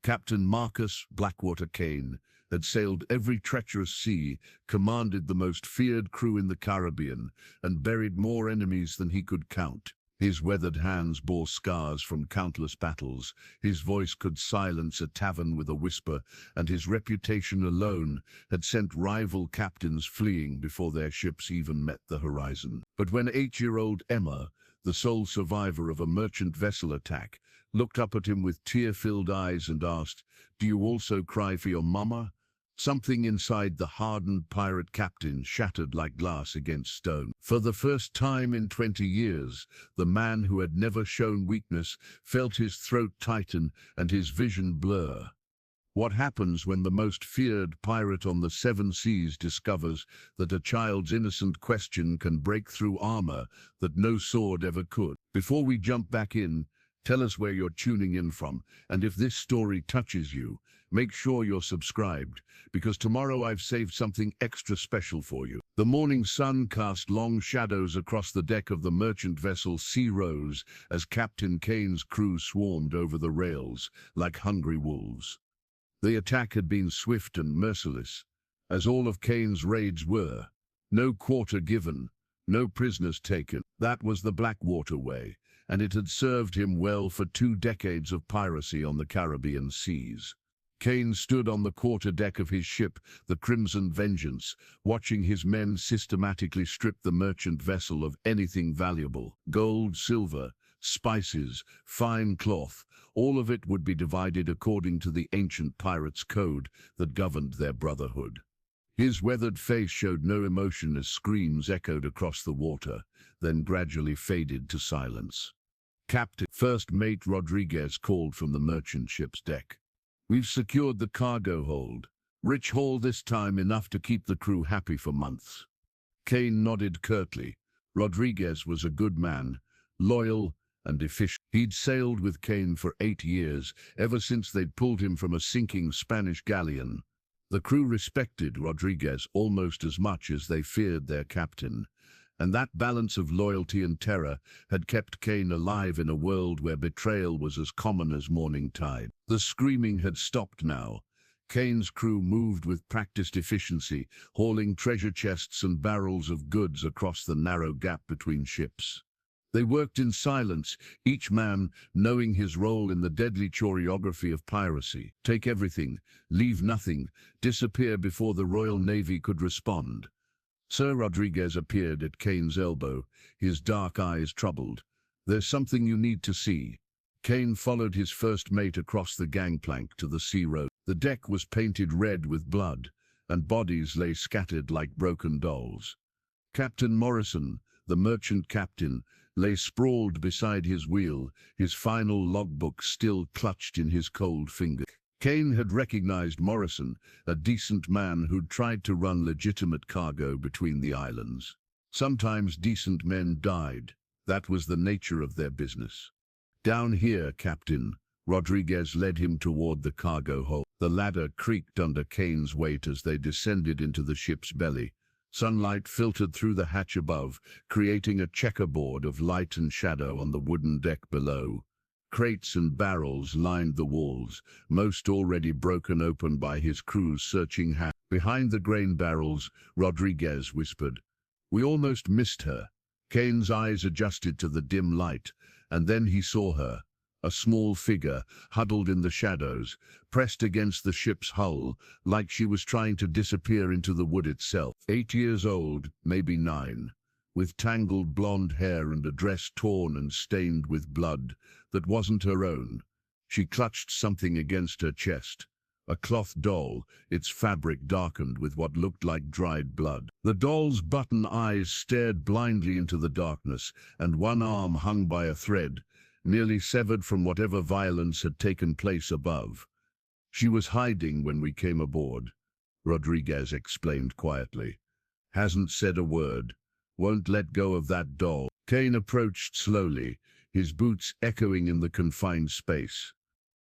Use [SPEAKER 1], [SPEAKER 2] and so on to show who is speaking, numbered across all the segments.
[SPEAKER 1] Captain Marcus Blackwater Kane had sailed every treacherous sea, commanded the most feared crew in the Caribbean, and buried more enemies than he could count. His weathered hands bore scars from countless battles, his voice could silence a tavern with a whisper, and his reputation alone had sent rival captains fleeing before their ships even met the horizon. But when 8-year-old Emma, the sole survivor of a merchant vessel attack, looked up at him with tear-filled eyes and asked, "Do you also cry for your mama?" Something inside the hardened pirate captain shattered like glass against stone. For the first time in 20 years, the man who had never shown weakness felt his throat tighten and his vision blur. What happens when the most feared pirate on the 7 seas discovers that a child's innocent question can break through armor that no sword ever could? Before we jump back in, tell us where you're tuning in from, and if this story touches you, make sure you're subscribed, because tomorrow I've saved something extra special for you. The morning sun cast long shadows across the deck of the merchant vessel Sea Rose as Captain Kane's crew swarmed over the rails like hungry wolves. The attack had been swift and merciless, as all of Kane's raids were. No quarter given, no prisoners taken. That was the Blackwater way, and it had served him well for 2 decades of piracy on the Caribbean seas. Kane stood on the quarter-deck of his ship, the Crimson Vengeance, watching his men systematically strip the merchant vessel of anything valuable. Gold, silver, spices, fine cloth, all of it would be divided according to the ancient pirates' code that governed their brotherhood. His weathered face showed no emotion as screams echoed across the water, then gradually faded to silence. Captain First Mate Rodriguez called from the merchant ship's deck. "We've secured the cargo hold. Rich haul this time, enough to keep the crew happy for months." Kane nodded curtly. Rodriguez was a good man, loyal and efficient. He'd sailed with Kane for 8 years, ever since they'd pulled him from a sinking Spanish galleon. The crew respected Rodriguez almost as much as they feared their captain, and that balance of loyalty and terror had kept Kane alive in a world where betrayal was as common as morning tide. The screaming had stopped now. Kane's crew moved with practiced efficiency, hauling treasure chests and barrels of goods across the narrow gap between ships. They worked in silence, each man knowing his role in the deadly choreography of piracy. Take everything, leave nothing, disappear before the Royal Navy could respond. Sir Rodriguez appeared at Kane's elbow, his dark eyes troubled. "There's something you need to see." Kane followed his first mate across the gangplank to the Sea Road. The deck was painted red with blood, and bodies lay scattered like broken dolls. Captain Morrison, the merchant captain, lay sprawled beside his wheel, his final logbook still clutched in his cold finger. Kane had recognized Morrison, a decent man who'd tried to run legitimate cargo between the islands. Sometimes decent men died. That was the nature of their business. "Down here, Captain." Rodriguez led him toward the cargo hold. The ladder creaked under Kane's weight as they descended into the ship's belly. Sunlight filtered through the hatch above, creating a checkerboard of light and shadow on the wooden deck below. Crates and barrels lined the walls, most already broken open by his crew's searching hands. Behind the grain barrels, Rodriguez whispered, "We almost missed her." Kane's eyes adjusted to the dim light, and then he saw her, a small figure, huddled in the shadows, pressed against the ship's hull, like she was trying to disappear into the wood itself. 8 years old, maybe 9, with tangled blonde hair and a dress torn and stained with blood that wasn't her own. She clutched something against her chest, a cloth doll, its fabric darkened with what looked like dried blood. The doll's button eyes stared blindly into the darkness, and one arm hung by a thread, nearly severed from whatever violence had taken place above. "She was hiding when we came aboard," Rodriguez explained quietly. "Hasn't said a word. Won't let go of that doll." Kane approached slowly, his boots echoing in the confined space.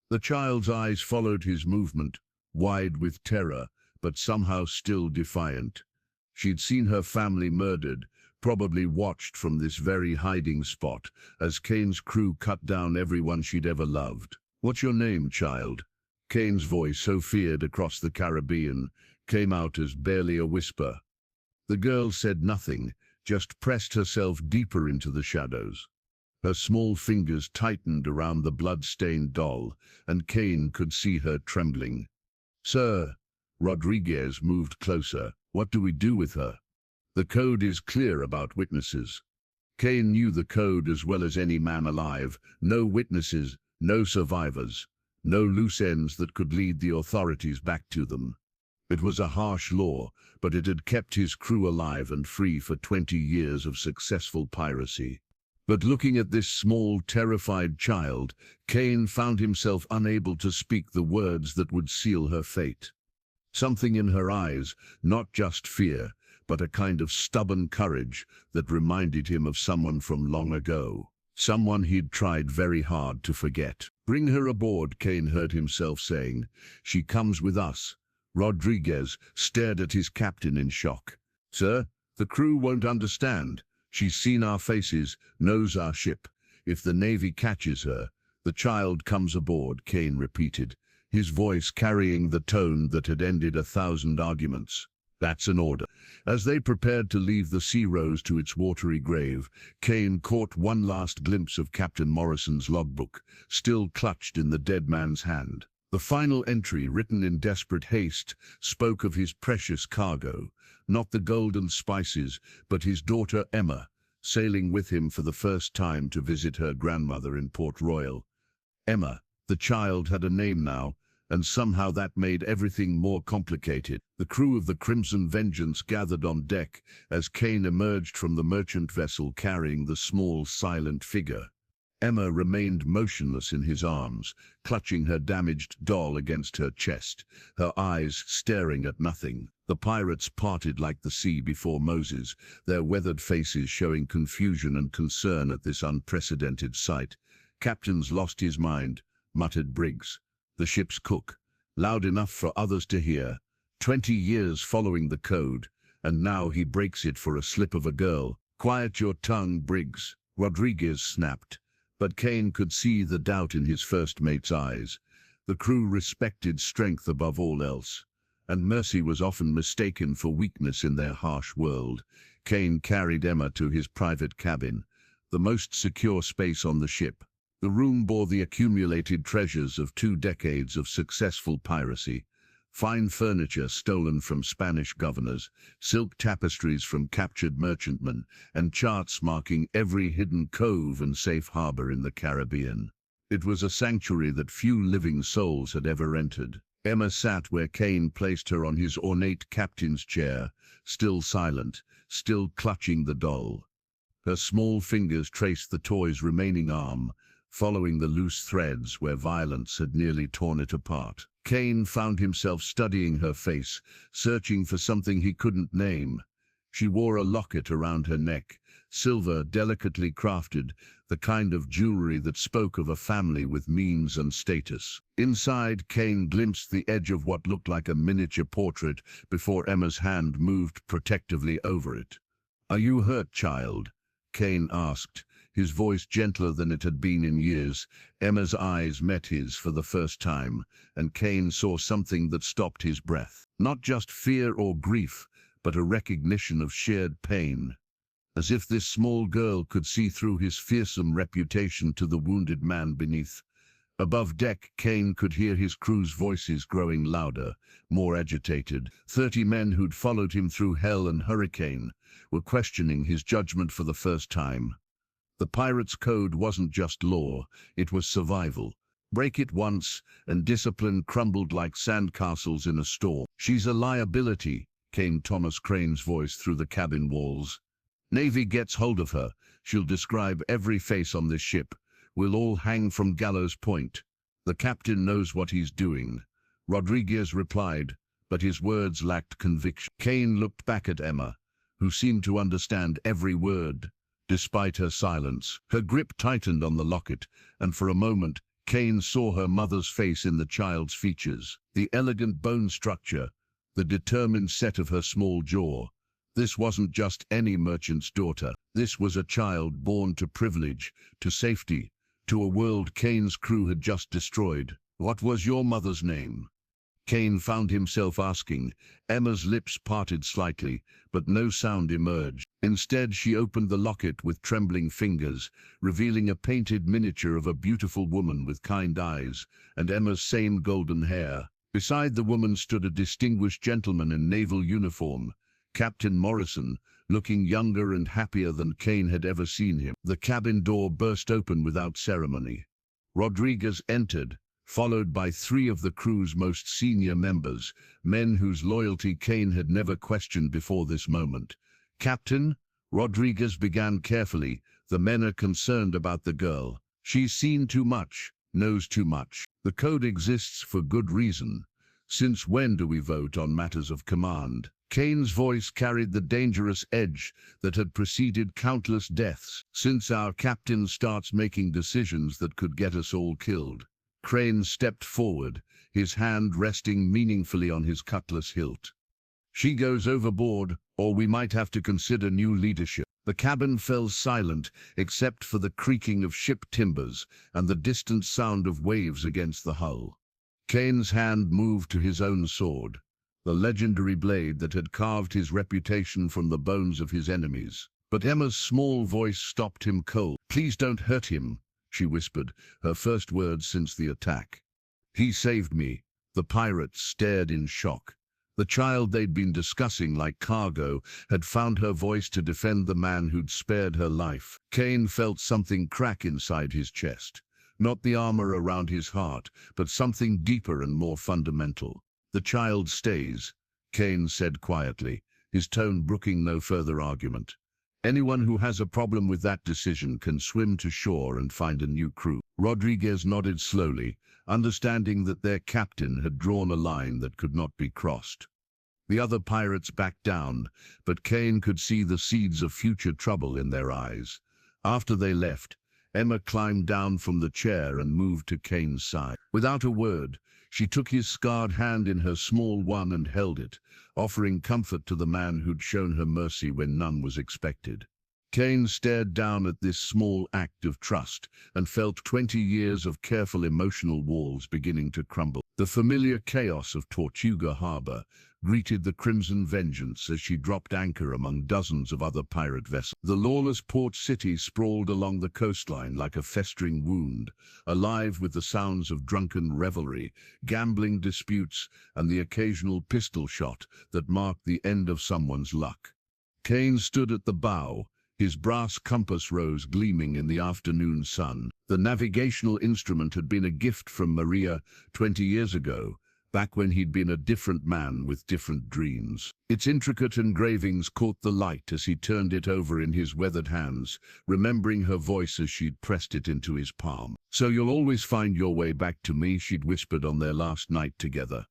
[SPEAKER 1] The child's eyes followed his movement, wide with terror, but somehow still defiant. She'd seen her family murdered, probably watched from this very hiding spot, as Kane's crew cut down everyone she'd ever loved. "What's your name, child?" Kane's voice, so feared across the Caribbean, came out as barely a whisper. The girl said nothing, just pressed herself deeper into the shadows. Her small fingers tightened around the blood-stained doll, and Kane could see her trembling. "Sir," Rodriguez moved closer. "What do we do with her? The code is clear about witnesses." Kane knew the code as well as any man alive. No witnesses, no survivors, no loose ends that could lead the authorities back to them. It was a harsh law, but it had kept his crew alive and free for 20 years of successful piracy. But looking at this small, terrified child, Kane found himself unable to speak the words that would seal her fate. Something in her eyes, not just fear, but a kind of stubborn courage that reminded him of someone from long ago. Someone he'd tried very hard to forget. "Bring her aboard," Kane heard himself saying. "She comes with us." Rodriguez stared at his captain in shock. "Sir, the crew won't understand. She's seen our faces, knows our ship. If the Navy catches her, the child comes aboard," Kane repeated, his voice carrying the tone that had ended 1,000 arguments. "That's an order." As they prepared to leave the Sea Rose to its watery grave, Kane caught one last glimpse of Captain Morrison's logbook, still clutched in the dead man's hand. The final entry, written in desperate haste, spoke of his precious cargo, not the gold and spices, but his daughter Emma, sailing with him for the first time to visit her grandmother in Port Royal. Emma, the child, had a name now, and somehow that made everything more complicated. The crew of the Crimson Vengeance gathered on deck as Kane emerged from the merchant vessel carrying the small, silent figure. Emma remained motionless in his arms, clutching her damaged doll against her chest, her eyes staring at nothing. The pirates parted like the sea before Moses, their weathered faces showing confusion and concern at this unprecedented sight. "Captain's lost his mind," muttered Briggs, the ship's cook, loud enough for others to hear. 20 years following the code, and now he breaks it for a slip of a girl. "Quiet your tongue, Briggs," Rodriguez snapped. But Kane could see the doubt in his first mate's eyes. The crew respected strength above all else, and mercy was often mistaken for weakness in their harsh world. Kane carried Emma to his private cabin, the most secure space on the ship. The room bore the accumulated treasures of 2 decades of successful piracy. Fine furniture stolen from Spanish governors, silk tapestries from captured merchantmen, and charts marking every hidden cove and safe harbor in the Caribbean. It was a sanctuary that few living souls had ever entered. Emma sat where Kane placed her on his ornate captain's chair, still silent, still clutching the doll. Her small fingers traced the toy's remaining arm, following the loose threads where violence had nearly torn it apart. Kane found himself studying her face, searching for something he couldn't name. She wore a locket around her neck, silver, delicately crafted, the kind of jewelry that spoke of a family with means and status. Inside, Kane glimpsed the edge of what looked like a miniature portrait before Emma's hand moved protectively over it. "Are you hurt, child?" Kane asked, his voice gentler than it had been in years. Emma's eyes met his for the first time, and Kane saw something that stopped his breath. Not just fear or grief, but a recognition of shared pain. As if this small girl could see through his fearsome reputation to the wounded man beneath. Above deck, Kane could hear his crew's voices growing louder, more agitated. 30 men who'd followed him through hell and hurricane were questioning his judgment for the first time. The pirate's code wasn't just law, it was survival. Break it once, and discipline crumbled like sandcastles in a storm. "She's a liability," came Thomas Crane's voice through the cabin walls. "Navy gets hold of her, she'll describe every face on this ship. We'll all hang from gallows point. The captain knows what he's doing," Rodriguez replied, but his words lacked conviction. Kane looked back at Emma, who seemed to understand every word. Despite her silence, her grip tightened on the locket, and for a moment, Kane saw her mother's face in the child's features. The elegant bone structure, the determined set of her small jaw. This wasn't just any merchant's daughter. This was a child born to privilege, to safety, to a world Kane's crew had just destroyed. What was your mother's name? Kane found himself asking. Emma's lips parted slightly, but no sound emerged. Instead, she opened the locket with trembling fingers, revealing a painted miniature of a beautiful woman with kind eyes and Emma's same golden hair. Beside the woman stood a distinguished gentleman in naval uniform, Captain Morrison, looking younger and happier than Kane had ever seen him. The cabin door burst open without ceremony. Rodriguez entered, followed by 3 of the crew's most senior members, men whose loyalty Kane had never questioned before this moment. "Captain," Rodriguez began carefully, "the men are concerned about the girl. She's seen too much, knows too much. The code exists for good reason. Since when do we vote on matters of command?" Kane's voice carried the dangerous edge that had preceded countless deaths. "Since our captain starts making decisions that could get us all killed." Crane stepped forward, his hand resting meaningfully on his cutlass hilt. "She goes overboard, or we might have to consider new leadership." The cabin fell silent, except for the creaking of ship timbers and the distant sound of waves against the hull. Kane's hand moved to his own sword, the legendary blade that had carved his reputation from the bones of his enemies. But Emma's small voice stopped him cold. "Please don't hurt him," she whispered, her first words since the attack. "He saved me." The pirates stared in shock. The child they'd been discussing like cargo had found her voice to defend the man who'd spared her life. Kane felt something crack inside his chest. Not the armor around his heart, but something deeper and more fundamental. "The child stays," Kane said quietly, his tone brooking no further argument. "Anyone who has a problem with that decision can swim to shore and find a new crew." Rodriguez nodded slowly, understanding that their captain had drawn a line that could not be crossed. The other pirates backed down, but Kane could see the seeds of future trouble in their eyes. After they left, Emma climbed down from the chair and moved to Kane's side. Without a word, she took his scarred hand in her small one and held it, offering comfort to the man who'd shown her mercy when none was expected. Kane stared down at this small act of trust and felt 20 years of careful emotional walls beginning to crumble. The familiar chaos of Tortuga Harbor greeted the Crimson Vengeance as she dropped anchor among dozens of other pirate vessels. The lawless port city sprawled along the coastline like a festering wound, alive with the sounds of drunken revelry, gambling disputes, and the occasional pistol shot that marked the end of someone's luck. Kane stood at the bow, his brass compass rose gleaming in the afternoon sun. The navigational instrument had been a gift from Maria 20 years ago, back when he'd been a different man with different dreams. Its intricate engravings caught the light as he turned it over in his weathered hands, remembering her voice as she'd pressed it into his palm. "So you'll always find your way back to me," she'd whispered on their last night together.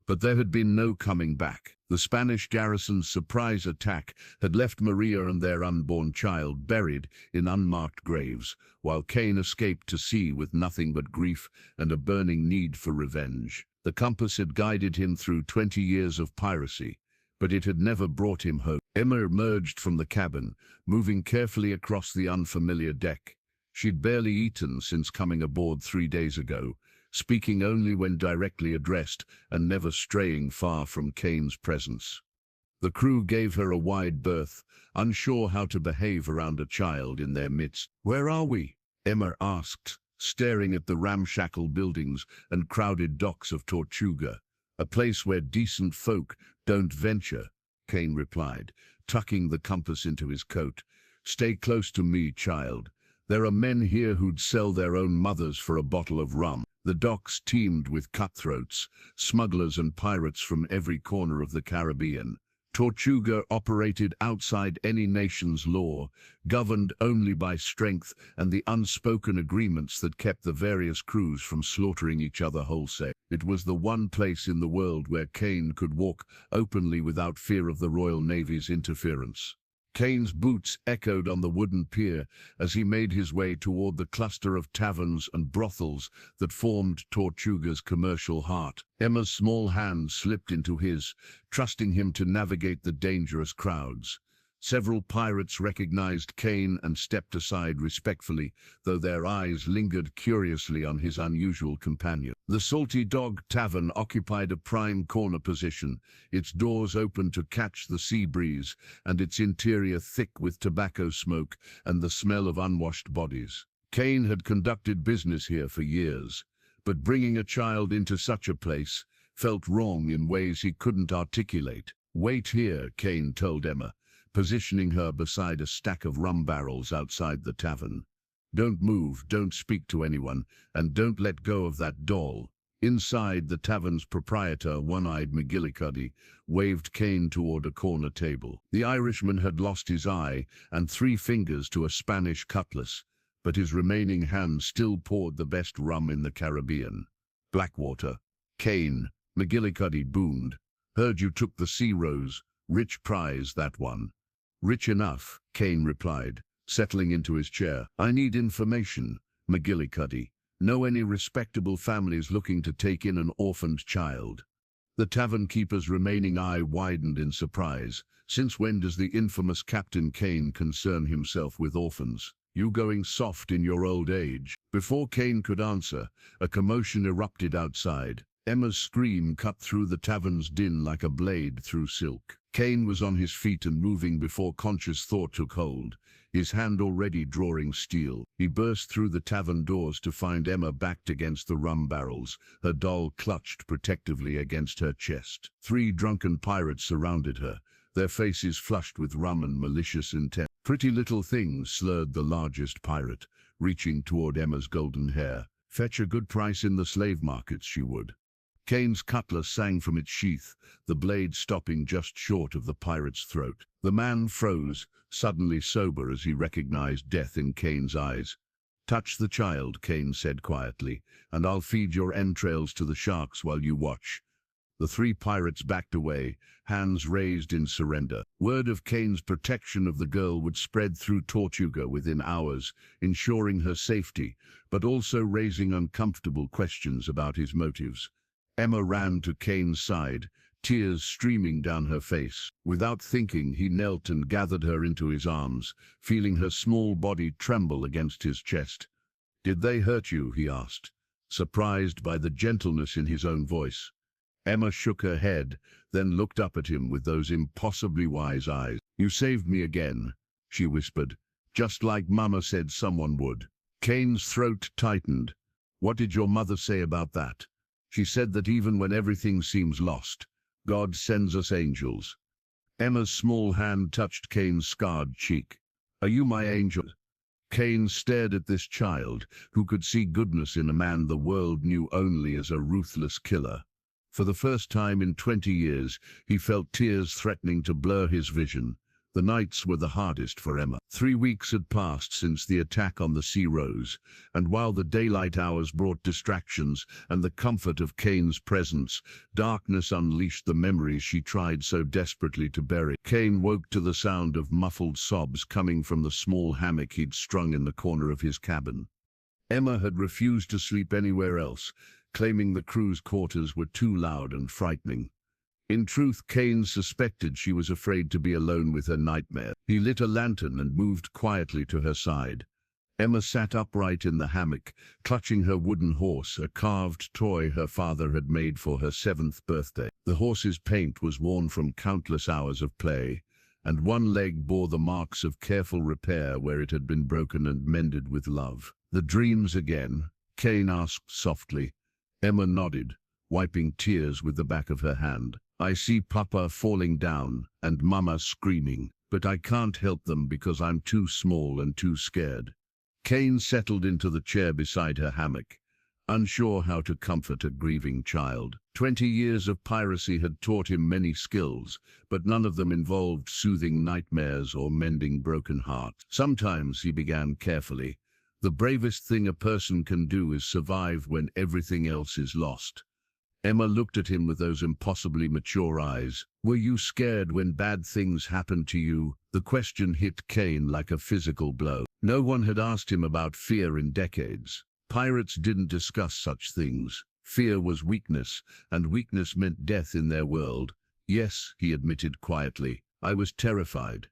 [SPEAKER 1] But there had been no coming back. The Spanish garrison's surprise attack had left Maria and their unborn child buried in unmarked graves, while Kane escaped to sea with nothing but grief and a burning need for revenge. The compass had guided him through 20 years of piracy, but it had never brought him home. Emma emerged from the cabin, moving carefully across the unfamiliar deck. She'd barely eaten since coming aboard 3 days ago, speaking only when directly addressed and never straying far from Kane's presence. The crew gave her a wide berth, unsure how to behave around a child in their midst. "Where are we?" Emma asked, staring at the ramshackle buildings and crowded docks of Tortuga. "A place where decent folk don't venture," Kane replied, tucking the compass into his coat. "Stay close to me, child. There are men here who'd sell their own mothers for a bottle of rum." The docks teemed with cutthroats, smugglers and pirates from every corner of the Caribbean. Tortuga operated outside any nation's law, governed only by strength and the unspoken agreements that kept the various crews from slaughtering each other wholesale. It was the one place in the world where Kane could walk openly without fear of the Royal Navy's interference. Kane's boots echoed on the wooden pier as he made his way toward the cluster of taverns and brothels that formed Tortuga's commercial heart. Emma's small hand slipped into his, trusting him to navigate the dangerous crowds. Several pirates recognized Kane and stepped aside respectfully, though their eyes lingered curiously on his unusual companion. The Salty Dog Tavern occupied a prime corner position, its doors open to catch the sea breeze, and its interior thick with tobacco smoke and the smell of unwashed bodies. Kane had conducted business here for years, but bringing a child into such a place felt wrong in ways he couldn't articulate. "Wait here," Kane told Emma, positioning her beside a stack of rum barrels outside the tavern. "Don't move, don't speak to anyone, and don't let go of that doll." Inside, the tavern's proprietor, One-Eyed McGillicuddy, waved Kane toward a corner table. The Irishman had lost his eye and 3 fingers to a Spanish cutlass, but his remaining hand still poured the best rum in the Caribbean. "Blackwater." "Kane," McGillicuddy boomed. "Heard you took the Sea Rose. Rich prize, that one." "Rich enough," Kane replied, settling into his chair. "I need information, McGillicuddy. Know any respectable families looking to take in an orphaned child?" The tavern keeper's remaining eye widened in surprise. Since when does the infamous Captain Kane concern himself with orphans? "You going soft in your old age?" Before Kane could answer, a commotion erupted outside. Emma's scream cut through the tavern's din like a blade through silk. Kane was on his feet and moving before conscious thought took hold, his hand already drawing steel. He burst through the tavern doors to find Emma backed against the rum barrels, her doll clutched protectively against her chest. 3 drunken pirates surrounded her, their faces flushed with rum and malicious intent. "Pretty little thing," slurred the largest pirate, reaching toward Emma's golden hair. "Fetch a good price in the slave markets, she would." Kane's cutlass sang from its sheath, the blade stopping just short of the pirate's throat. The man froze, suddenly sober as he recognized death in Kane's eyes. "Touch the child," Kane said quietly, "and I'll feed your entrails to the sharks while you watch." The 3 pirates backed away, hands raised in surrender. Word of Kane's protection of the girl would spread through Tortuga within hours, ensuring her safety, but also raising uncomfortable questions about his motives. Emma ran to Kane's side, tears streaming down her face. Without thinking, he knelt and gathered her into his arms, feeling her small body tremble against his chest. "Did they hurt you?" he asked, surprised by the gentleness in his own voice. Emma shook her head, then looked up at him with those impossibly wise eyes. "You saved me again," she whispered, "just like Mama said someone would." Kane's throat tightened. "What did your mother say about that?" "She said that even when everything seems lost, God sends us angels." Emma's small hand touched Kane's scarred cheek. "Are you my angel?" Kane stared at this child, who could see goodness in a man the world knew only as a ruthless killer. For the first time in 20 years, he felt tears threatening to blur his vision. The nights were the hardest for Emma. 3 weeks had passed since the attack on the Sea Rose, and while the daylight hours brought distractions and the comfort of Kane's presence, darkness unleashed the memories she tried so desperately to bury. Kane woke to the sound of muffled sobs coming from the small hammock he'd strung in the corner of his cabin. Emma had refused to sleep anywhere else, claiming the crew's quarters were too loud and frightening. In truth, Kane suspected she was afraid to be alone with her nightmare. He lit a lantern and moved quietly to her side. Emma sat upright in the hammock, clutching her wooden horse, a carved toy her father had made for her 7th birthday. The horse's paint was worn from countless hours of play, and one leg bore the marks of careful repair where it had been broken and mended with love. "The dreams again?" Kane asked softly. Emma nodded, wiping tears with the back of her hand. "I see Papa falling down and Mama screaming, but I can't help them because I'm too small and too scared." Kane settled into the chair beside her hammock, unsure how to comfort a grieving child. 20 years of piracy had taught him many skills, but none of them involved soothing nightmares or mending broken hearts. "Sometimes," he began carefully, "the bravest thing a person can do is survive when everything else is lost." Emma looked at him with those impossibly mature eyes. "Were you scared when bad things happened to you?" The question hit Kane like a physical blow. No one had asked him about fear in decades. Pirates didn't discuss such things. Fear was weakness, and weakness meant death in their world. "Yes," he admitted quietly, "I was terrified."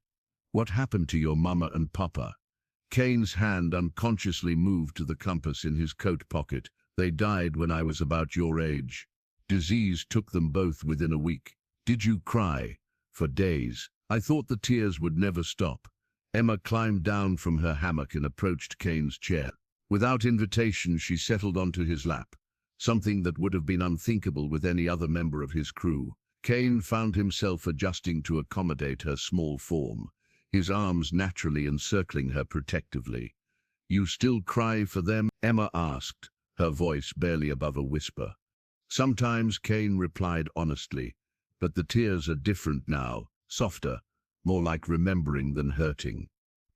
[SPEAKER 1] "What happened to your Mama and Papa?" Kane's hand unconsciously moved to the compass in his coat pocket. They died when I was about your age. Disease took them both within a week. Did you cry? For days. I thought the tears would never stop. Emma climbed down from her hammock and approached Kane's chair. Without invitation, she settled onto his lap, something that would have been unthinkable with any other member of his crew. Kane found himself adjusting to accommodate her small form, his arms naturally encircling her protectively. "You still cry for them?" Emma asked, her voice barely above a whisper. "Sometimes," Kane replied honestly, "but the tears are different now, softer, more like remembering than hurting."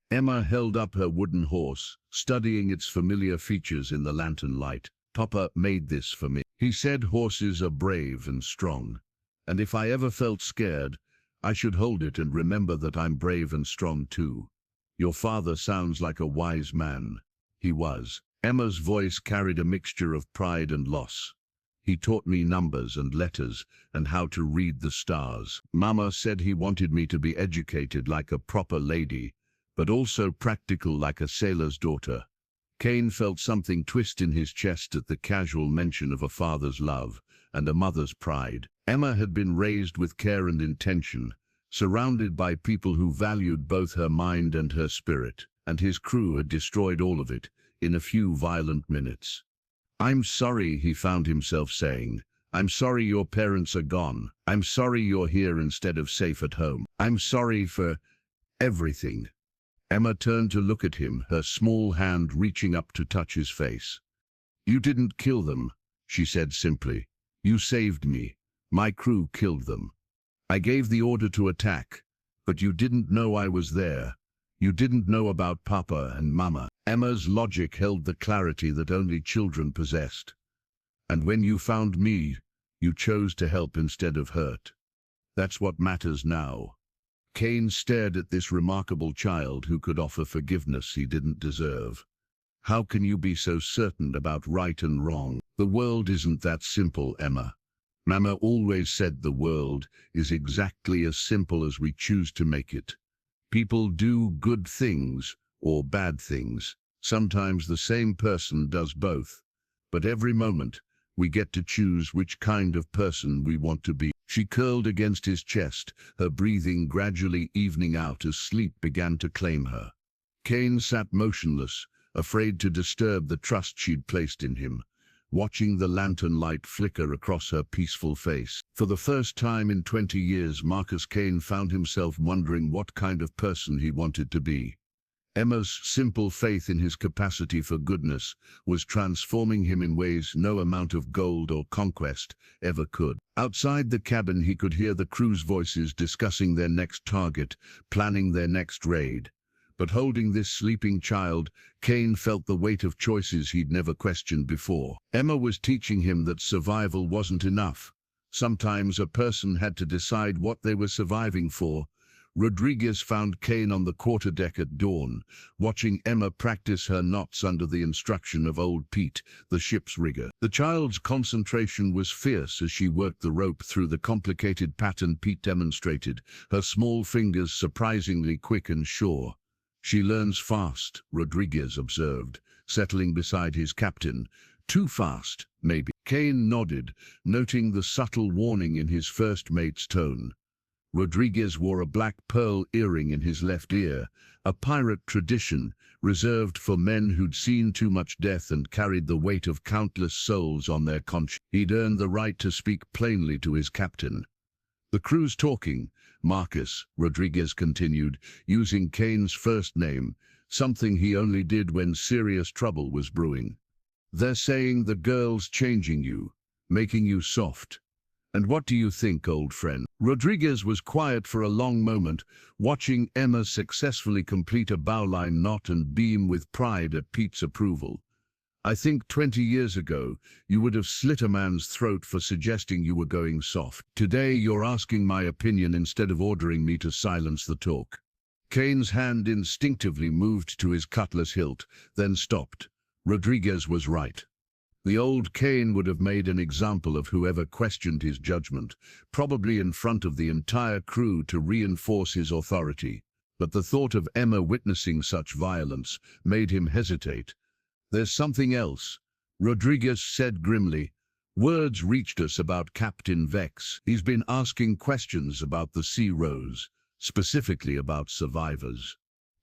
[SPEAKER 1] Emma held up her wooden horse, studying its familiar features in the lantern light. "Papa made this for me. He said horses are brave and strong, and if I ever felt scared, I should hold it and remember that I'm brave and strong too. Your father sounds like a wise man." He was. Emma's voice carried a mixture of pride and loss. "He taught me numbers and letters and how to read the stars. Mama said he wanted me to be educated like a proper lady, but also practical like a sailor's daughter." Kane felt something twist in his chest at the casual mention of a father's love and a mother's pride. Emma had been raised with care and intention, surrounded by people who valued both her mind and her spirit, and his crew had destroyed all of it in a few violent minutes. "I'm sorry," he found himself saying. "I'm sorry your parents are gone. I'm sorry you're here instead of safe at home. I'm sorry for everything." Emma turned to look at him, her small hand reaching up to touch his face. "You didn't kill them," she said simply. "You saved me. My crew killed them. I gave the order to attack, but you didn't know I was there. You didn't know about Papa and Mama." Emma's logic held the clarity that only children possessed. "And when you found me, you chose to help instead of hurt. That's what matters now." Kane stared at this remarkable child who could offer forgiveness he didn't deserve. "How can you be so certain about right and wrong? The world isn't that simple, Emma. Mama always said the world is exactly as simple as we choose to make it. People do good things or bad things. Sometimes the same person does both. But every moment, we get to choose which kind of person we want to be." She curled against his chest, her breathing gradually evening out as sleep began to claim her. Kane sat motionless, afraid to disturb the trust she'd placed in him, watching the lantern light flicker across her peaceful face. For the first time in 20 years, Marcus Kane found himself wondering what kind of person he wanted to be. Emma's simple faith in his capacity for goodness was transforming him in ways no amount of gold or conquest ever could. Outside the cabin, he could hear the crew's voices discussing their next target, planning their next raid. But holding this sleeping child, Kane felt the weight of choices he'd never questioned before. Emma was teaching him that survival wasn't enough. Sometimes a person had to decide what they were surviving for. Rodriguez found Kane on the quarterdeck at dawn, watching Emma practice her knots under the instruction of old Pete, the ship's rigger. The child's concentration was fierce as she worked the rope through the complicated pattern Pete demonstrated, her small fingers surprisingly quick and sure. "She learns fast," Rodriguez observed, settling beside his captain. "Too fast, maybe." Kane nodded, noting the subtle warning in his first mate's tone. Rodriguez wore a black pearl earring in his left ear, a pirate tradition reserved for men who'd seen too much death and carried the weight of countless souls on their conscience. He'd earned the right to speak plainly to his captain. "The crew's talking, Marcus," Rodriguez continued, using Kane's first name, something he only did when serious trouble was brewing. "They're saying the girl's changing you, making you soft. And what do you think, old friend?" Rodriguez was quiet for a long moment, watching Emma successfully complete a bowline knot and beam with pride at Pete's approval. "I think 20 years ago, you would have slit a man's throat for suggesting you were going soft. Today, you're asking my opinion instead of ordering me to silence the talk." Kane's hand instinctively moved to his cutlass hilt, then stopped. Rodriguez was right. The old Kane would have made an example of whoever questioned his judgment, probably in front of the entire crew to reinforce his authority. But the thought of Emma witnessing such violence made him hesitate. "There's something else," Rodriguez said grimly. Words reached us about Captain Vex. He's been asking questions about the Sea Rose, specifically about survivors.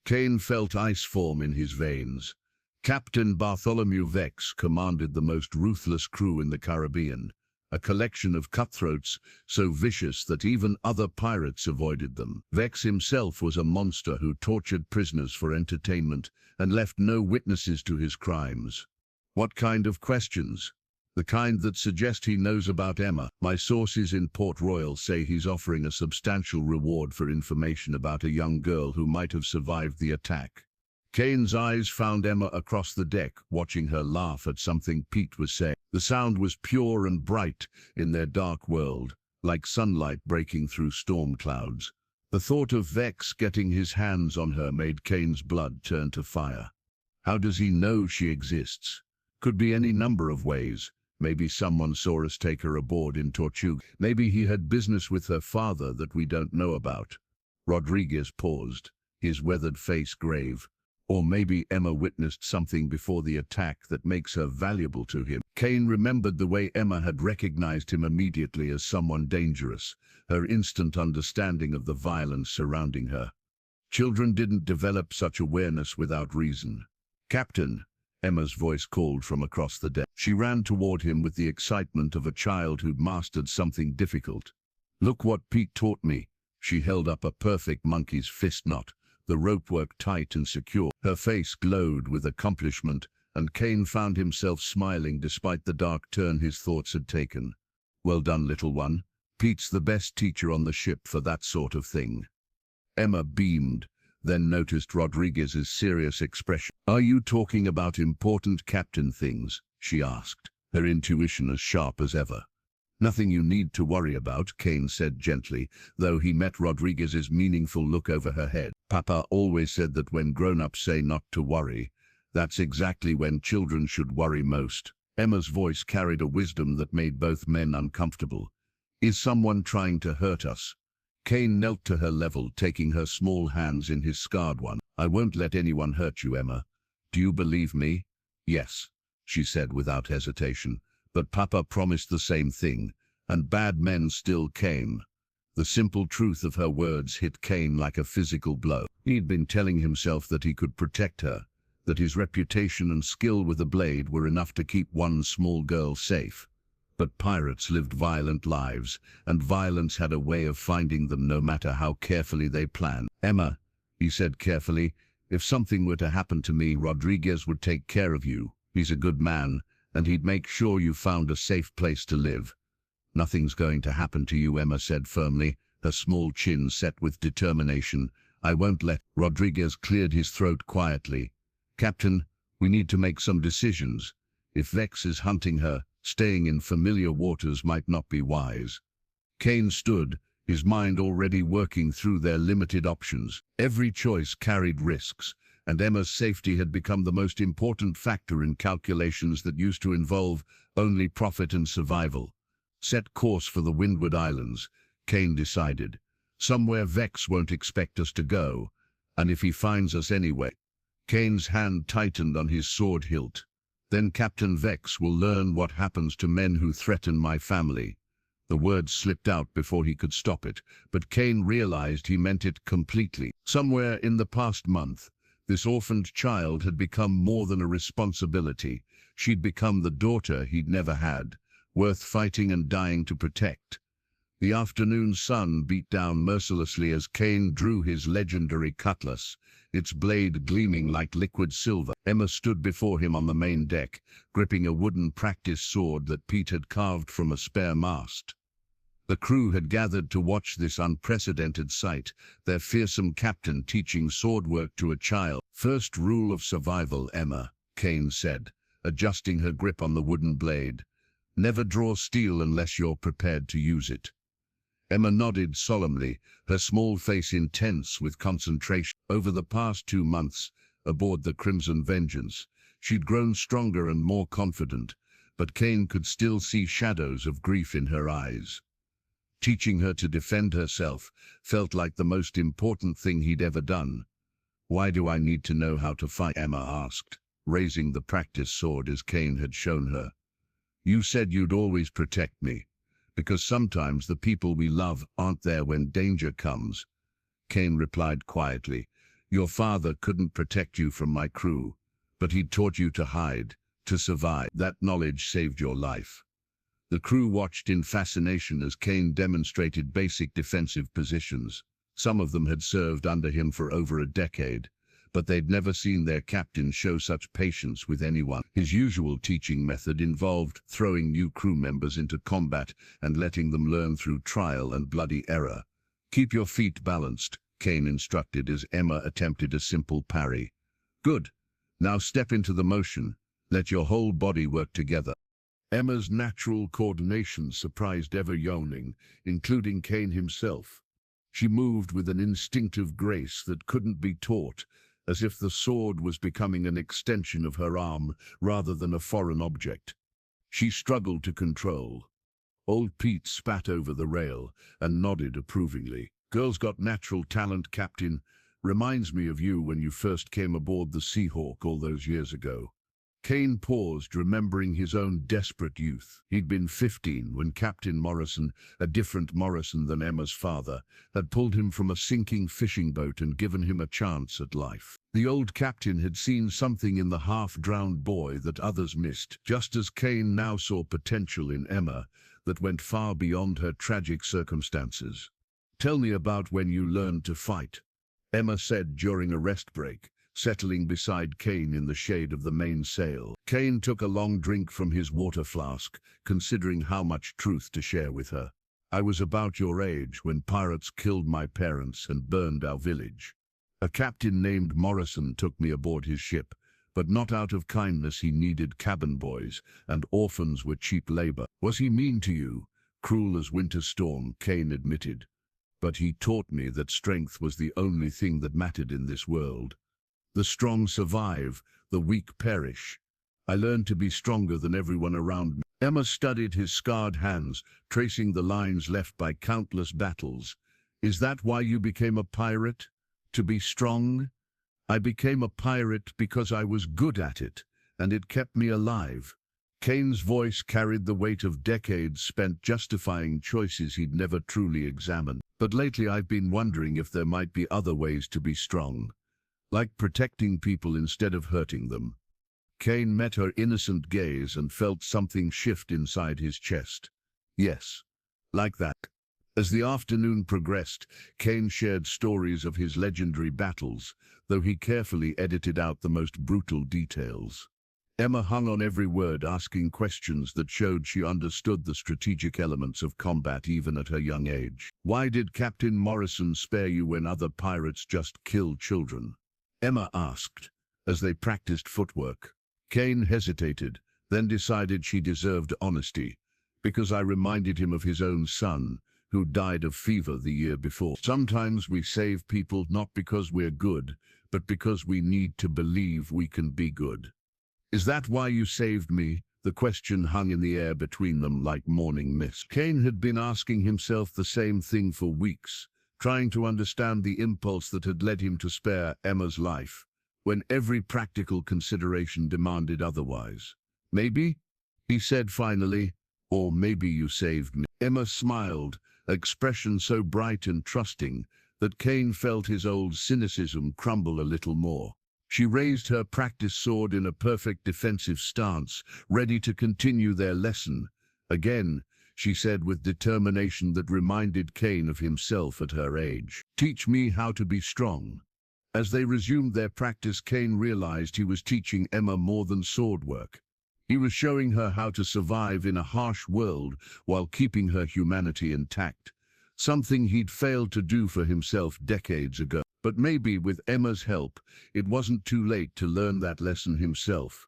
[SPEAKER 1] Kane felt ice form in his veins. Captain Bartholomew Vex commanded the most ruthless crew in the Caribbean, a collection of cutthroats so vicious that even other pirates avoided them. Vex himself was a monster who tortured prisoners for entertainment and left no witnesses to his crimes. What kind of questions? The kind that suggest he knows about Emma. My sources in Port Royal say he's offering a substantial reward for information about a young girl who might have survived the attack. Kane's eyes found Emma across the deck, watching her laugh at something Pete was saying. The sound was pure and bright in their dark world, like sunlight breaking through storm clouds. The thought of Vex getting his hands on her made Kane's blood turn to fire. How does he know she exists? Could be any number of ways. Maybe someone saw us take her aboard in Tortuga. Maybe he had business with her father that we don't know about. Rodriguez paused, his weathered face grave. Or maybe Emma witnessed something before the attack that makes her valuable to him. Kane remembered the way Emma had recognized him immediately as someone dangerous, her instant understanding of the violence surrounding her. Children didn't develop such awareness without reason. Captain, Emma's voice called from across the deck. She ran toward him with the excitement of a child who'd mastered something difficult. Look what Pete taught me. She held up a perfect monkey's fist knot, the rope work tight and secure. Her face glowed with accomplishment, and Kane found himself smiling despite the dark turn his thoughts had taken. Well done, little one. Pete's the best teacher on the ship for that sort of thing. Emma beamed, then noticed Rodriguez's serious expression. Are you talking about important captain things? She asked, her intuition as sharp as ever. Nothing you need to worry about, Kane said gently, though he met Rodriguez's meaningful look over her head. Papa always said that when grown-ups say not to worry, that's exactly when children should worry most. Emma's voice carried a wisdom that made both men uncomfortable. Is someone trying to hurt us? Kane knelt to her level, taking her small hands in his scarred one. I won't let anyone hurt you, Emma. Do you believe me? Yes, she said without hesitation. But Papa promised the same thing, and bad men still came. The simple truth of her words hit Kane like a physical blow. He'd been telling himself that he could protect her, that his reputation and skill with a blade were enough to keep one small girl safe. But pirates lived violent lives, and violence had a way of finding them no matter how carefully they planned. Emma, he said carefully, if something were to happen to me, Rodriguez would take care of you. He's a good man, and he'd make sure you found a safe place to live. Nothing's going to happen to you, Emma said firmly, her small chin set with determination. I won't let. Rodriguez cleared his throat quietly. Captain, we need to make some decisions. If Vex is hunting her, staying in familiar waters might not be wise. Kane stood, his mind already working through their limited options. Every choice carried risks, and Emma's safety had become the most important factor in calculations that used to involve only profit and survival. Set course for the Windward Islands, Kane decided. Somewhere Vex won't expect us to go, and if he finds us anyway. Kane's hand tightened on his sword hilt. Then Captain Vex will learn what happens to men who threaten my family. The words slipped out before he could stop it, but Kane realized he meant it completely. Somewhere in the past month, this orphaned child had become more than a responsibility. She'd become the daughter he'd never had, worth fighting and dying to protect. The afternoon sun beat down mercilessly as Kane drew his legendary cutlass, its blade gleaming like liquid silver. Emma stood before him on the main deck, gripping a wooden practice sword that Pete had carved from a spare mast. The crew had gathered to watch this unprecedented sight, their fearsome captain teaching swordwork to a child. First rule of survival, Emma, Kane said, adjusting her grip on the wooden blade. Never draw steel unless you're prepared to use it. Emma nodded solemnly, her small face intense with concentration. Over the past 2 months, aboard the Crimson Vengeance, she'd grown stronger and more confident, but Kane could still see shadows of grief in her eyes. Teaching her to defend herself felt like the most important thing he'd ever done. Why do I need to know how to fight? Emma asked. raising the practice sword as Kane had shown her. "You said you'd always protect me, because sometimes the people we love aren't there when danger comes." Kane replied quietly, "Your father couldn't protect you from my crew, but he taught you to hide, to survive. That knowledge saved your life." The crew watched in fascination as Kane demonstrated basic defensive positions. Some of them had served under him for over a decade, but they'd never seen their captain show such patience with anyone. His usual teaching method involved throwing new crew members into combat and letting them learn through trial and bloody error. "Keep your feet balanced," Kane instructed as Emma attempted a simple parry. "Good. Now step into the motion. Let your whole body work together." Emma's natural coordination surprised everyone, including Kane himself. She moved with an instinctive grace that couldn't be taught, as if the sword was becoming an extension of her arm rather than a foreign object. She struggled to control. Old Pete spat over the rail and nodded approvingly. "Girl's got natural talent, Captain. Reminds me of you when you first came aboard the Seahawk all those years ago." Kane paused, remembering his own desperate youth. He'd been 15 when Captain Morrison, a different Morrison than Emma's father, had pulled him from a sinking fishing boat and given him a chance at life. The old captain had seen something in the half-drowned boy that others missed, just as Kane now saw potential in Emma that went far beyond her tragic circumstances. "Tell me about when you learned to fight," Emma said during a rest break, settling beside Kane in the shade of the mainsail. Kane took a long drink from his water flask, considering how much truth to share with her. "I was about your age when pirates killed my parents and burned our village. A captain named Morrison took me aboard his ship, but not out of kindness. He needed cabin boys, and orphans were cheap labor." "Was he mean to you?" "Cruel as winter storm," Kane admitted. "But he taught me that strength was the only thing that mattered in this world. The strong survive, the weak perish. I learned to be stronger than everyone around me." Emma studied his scarred hands, tracing the lines left by countless battles. "Is that why you became a pirate? To be strong?" "I became a pirate because I was good at it, and it kept me alive." Kane's voice carried the weight of decades spent justifying choices he'd never truly examined. "But lately I've been wondering if there might be other ways to be strong. Like protecting people instead of hurting them." Kane met her innocent gaze and felt something shift inside his chest. "Yes, like that." As the afternoon progressed, Kane shared stories of his legendary battles, though he carefully edited out the most brutal details. Emma hung on every word, asking questions that showed she understood the strategic elements of combat even at her young age. "Why did Captain Morrison spare you when other pirates just killed children?" Emma asked, as they practiced footwork. Kane hesitated, then decided she deserved honesty, "Because I reminded him of his own son, who died of fever the year before. Sometimes we save people not because we're good, but because we need to believe we can be good." "Is that why you saved me?" The question hung in the air between them like morning mist. Kane had been asking himself the same thing for weeks, trying to understand the impulse that had led him to spare Emma's life, when every practical consideration demanded otherwise. "Maybe," he said finally, "or maybe you saved me." Emma smiled, expression so bright and trusting that Kane felt his old cynicism crumble a little more. She raised her practice sword in a perfect defensive stance, ready to continue their lesson. "Again," she said with determination that reminded Kane of himself at her age. "Teach me how to be strong." As they resumed their practice, Kane realized he was teaching Emma more than sword work. He was showing her how to survive in a harsh world while keeping her humanity intact, something he'd failed to do for himself decades ago. But maybe with Emma's help, it wasn't too late to learn that lesson himself.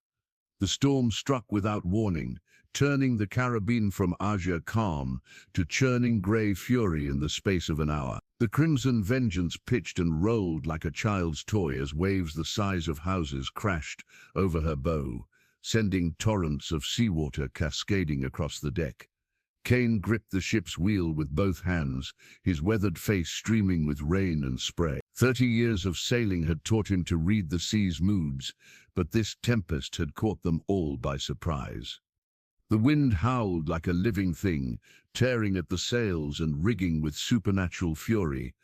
[SPEAKER 1] The storm struck without warning, turning the Caribbean from azure calm to churning grey fury in the space of an hour. The crimson vengeance pitched and rolled like a child's toy as waves the size of houses crashed over her bow, sending torrents of seawater cascading across the deck. Kane gripped the ship's wheel with both hands, his weathered face streaming with rain and spray. 30 years of sailing had taught him to read the sea's moods, but this tempest had caught them all by surprise. The wind howled like a living thing, tearing at the sails and rigging with supernatural fury.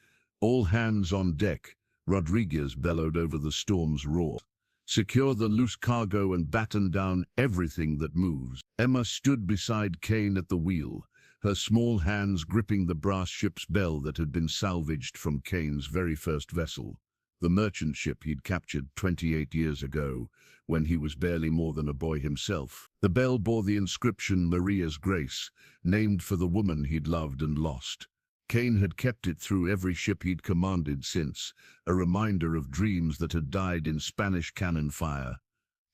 [SPEAKER 1] "All hands on deck," Rodriguez bellowed over the storm's roar. "Secure the loose cargo and batten down everything that moves." Emma stood beside Kane at the wheel, her small hands gripping the brass ship's bell that had been salvaged from Kane's very first vessel, the merchant ship he'd captured 28 years ago, when he was barely more than a boy himself. The bell bore the inscription Maria's Grace, named for the woman he'd loved and lost. Kane had kept it through every ship he'd commanded since, a reminder of dreams that had died in Spanish cannon fire.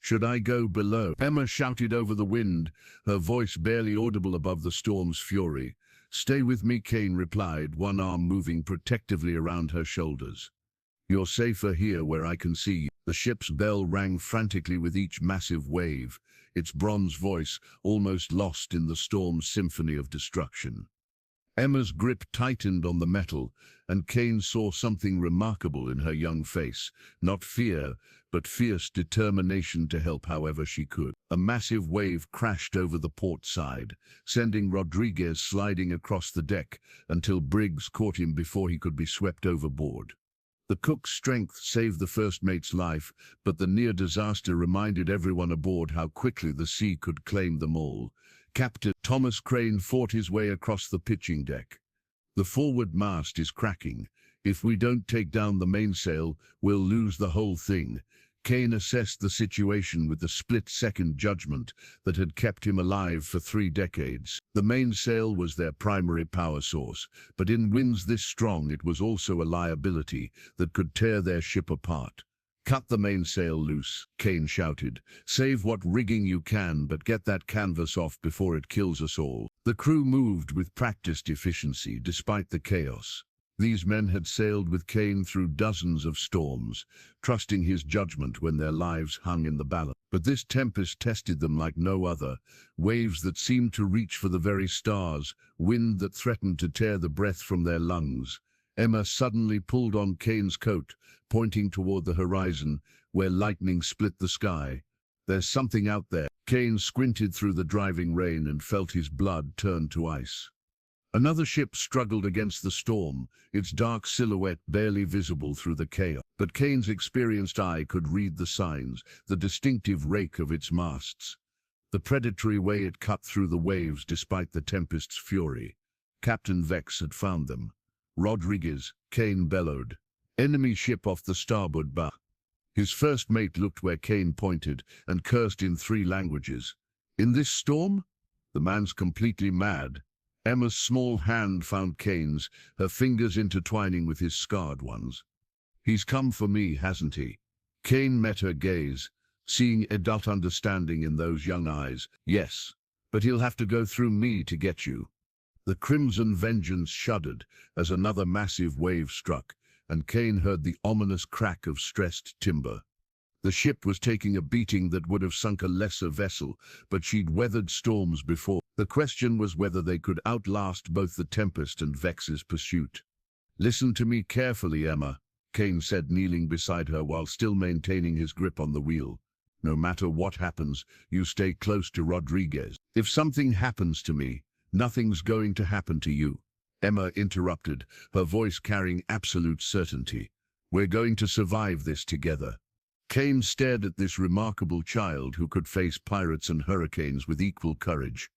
[SPEAKER 1] "Should I go below?" Emma shouted over the wind, her voice barely audible above the storm's fury. "Stay with me," Kane replied, one arm moving protectively around her shoulders. "You're safer here where I can see you." The ship's bell rang frantically with each massive wave, its bronze voice almost lost in the storm's symphony of destruction. Emma's grip tightened on the metal, and Kane saw something remarkable in her young face. Not fear, but fierce determination to help however she could. A massive wave crashed over the port side, sending Rodriguez sliding across the deck until Briggs caught him before he could be swept overboard. The cook's strength saved the first mate's life, but the near disaster reminded everyone aboard how quickly the sea could claim them all. Captain Thomas Crane fought his way across the pitching deck. "The forward mast is cracking. If we don't take down the mainsail, we'll lose the whole thing." Kane assessed the situation with the split-second judgment that had kept him alive for 3 decades. The mainsail was their primary power source, but in winds this strong it was also a liability that could tear their ship apart. "Cut the mainsail loose," Kane shouted. "Save what rigging you can, but get that canvas off before it kills us all." The crew moved with practiced efficiency despite the chaos. These men had sailed with Kane through dozens of storms, trusting his judgment when their lives hung in the balance. But this tempest tested them like no other, waves that seemed to reach for the very stars, wind that threatened to tear the breath from their lungs. Emma suddenly pulled on Kane's coat, pointing toward the horizon, where lightning split the sky. "There's something out there." Kane squinted through the driving rain and felt his blood turn to ice. Another ship struggled against the storm, its dark silhouette barely visible through the chaos. But Kane's experienced eye could read the signs, the distinctive rake of its masts, the predatory way it cut through the waves despite the tempest's fury. Captain Vex had found them. "Rodriguez," Kane bellowed. "Enemy ship off the starboard bow." His first mate looked where Kane pointed and cursed in 3 languages. "In this storm? The man's completely mad." Emma's small hand found Kane's, her fingers intertwining with his scarred ones. "He's come for me, hasn't he?" Kane met her gaze, seeing adult understanding in those young eyes. "Yes, but he'll have to go through me to get you." The Crimson Vengeance shuddered as another massive wave struck, and Kane heard the ominous crack of stressed timber. The ship was taking a beating that would have sunk a lesser vessel, but she'd weathered storms before. The question was whether they could outlast both the tempest and Vex's pursuit. "Listen to me carefully, Emma," Kane said, kneeling beside her while still maintaining his grip on the wheel. "No matter what happens, you stay close to Rodriguez. If something happens to me, nothing's going to happen to you." Emma interrupted, her voice carrying absolute certainty. "We're going to survive this together." Kane stared at this remarkable child who could face pirates and hurricanes with equal courage.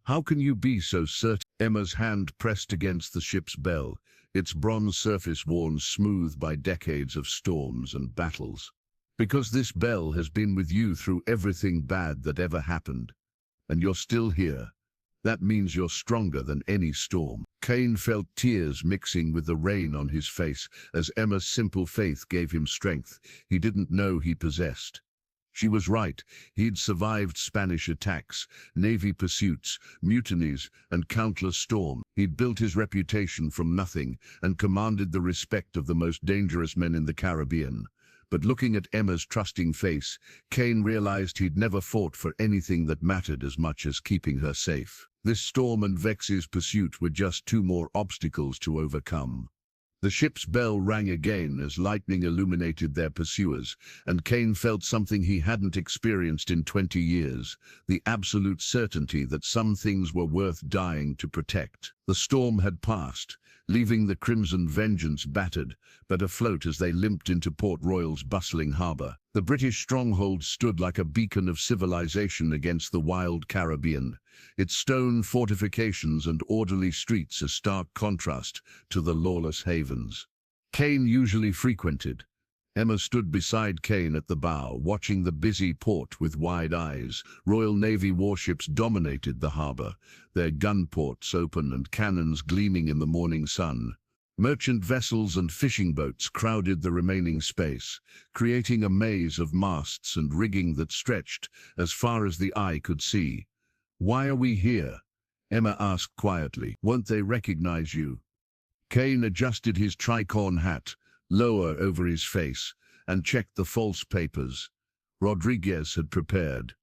[SPEAKER 1] "How can you be so certain?" Emma's hand pressed against the ship's bell, its bronze surface worn smooth by decades of storms and battles. "Because this bell has been with you through everything bad that ever happened. And you're still here. That means you're stronger than any storm." Kane felt tears mixing with the rain on his face as Emma's simple faith gave him strength he didn't know he possessed. She was right. He'd survived Spanish attacks, Navy pursuits, mutinies, and countless storms. He'd built his reputation from nothing and commanded the respect of the most dangerous men in the Caribbean. But looking at Emma's trusting face, Kane realized he'd never fought for anything that mattered as much as keeping her safe. This storm and Vex's pursuit were just 2 more obstacles to overcome. The ship's bell rang again as lightning illuminated their pursuers, and Kane felt something he hadn't experienced in 20 years, the absolute certainty that some things were worth dying to protect. The storm had passed, leaving the Crimson Vengeance battered, but afloat as they limped into Port Royal's bustling harbour. The British stronghold stood like a beacon of civilization against the wild Caribbean, its stone fortifications and orderly streets a stark contrast to the lawless havens Kane usually frequented. Emma stood beside Kane at the bow, watching the busy port with wide eyes. Royal Navy warships dominated the harbour, their gun ports open and cannons gleaming in the morning sun. Merchant vessels and fishing boats crowded the remaining space, creating a maze of masts and rigging that stretched as far as the eye could see. "Why are we here?" Emma asked quietly. "Won't they recognize you?" Kane adjusted his tricorn hat lower over his face and checked the false papers Rodriguez had prepared.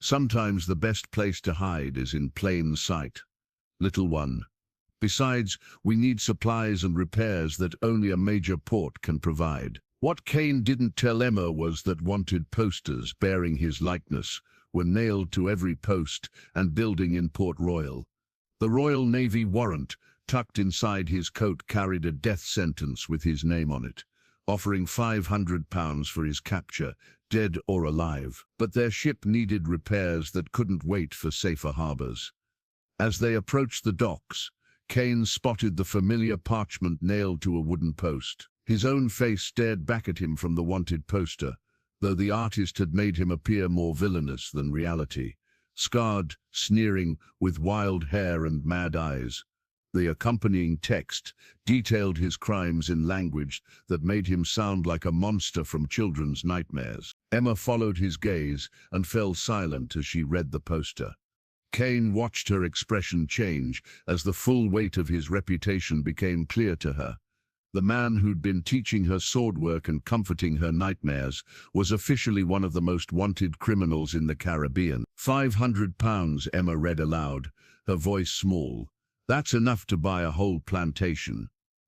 [SPEAKER 1] "Sometimes the best place to hide is in plain sight, little one. Besides, we need supplies and repairs that only a major port can provide." What Kane didn't tell Emma was that wanted posters bearing his likeness were nailed to every post and building in Port Royal. The Royal Navy warrant, tucked inside his coat, carried a death sentence with his name on it, offering £500 for his capture, dead or alive. But their ship needed repairs that couldn't wait for safer harbours. As they approached the docks, Kane spotted the familiar parchment nailed to a wooden post. His own face stared back at him from the wanted poster, though the artist had made him appear more villainous than reality. Scarred, sneering, with wild hair and mad eyes. The accompanying text detailed his crimes in language that made him sound like a monster from children's nightmares. Emma followed his gaze and fell silent as she read the poster. Kane watched her expression change as the full weight of his reputation became clear to her. The man who'd been teaching her swordwork and comforting her nightmares was officially one of the most wanted criminals in the Caribbean. £500, Emma read aloud, her voice small. "That's enough to buy a whole plantation."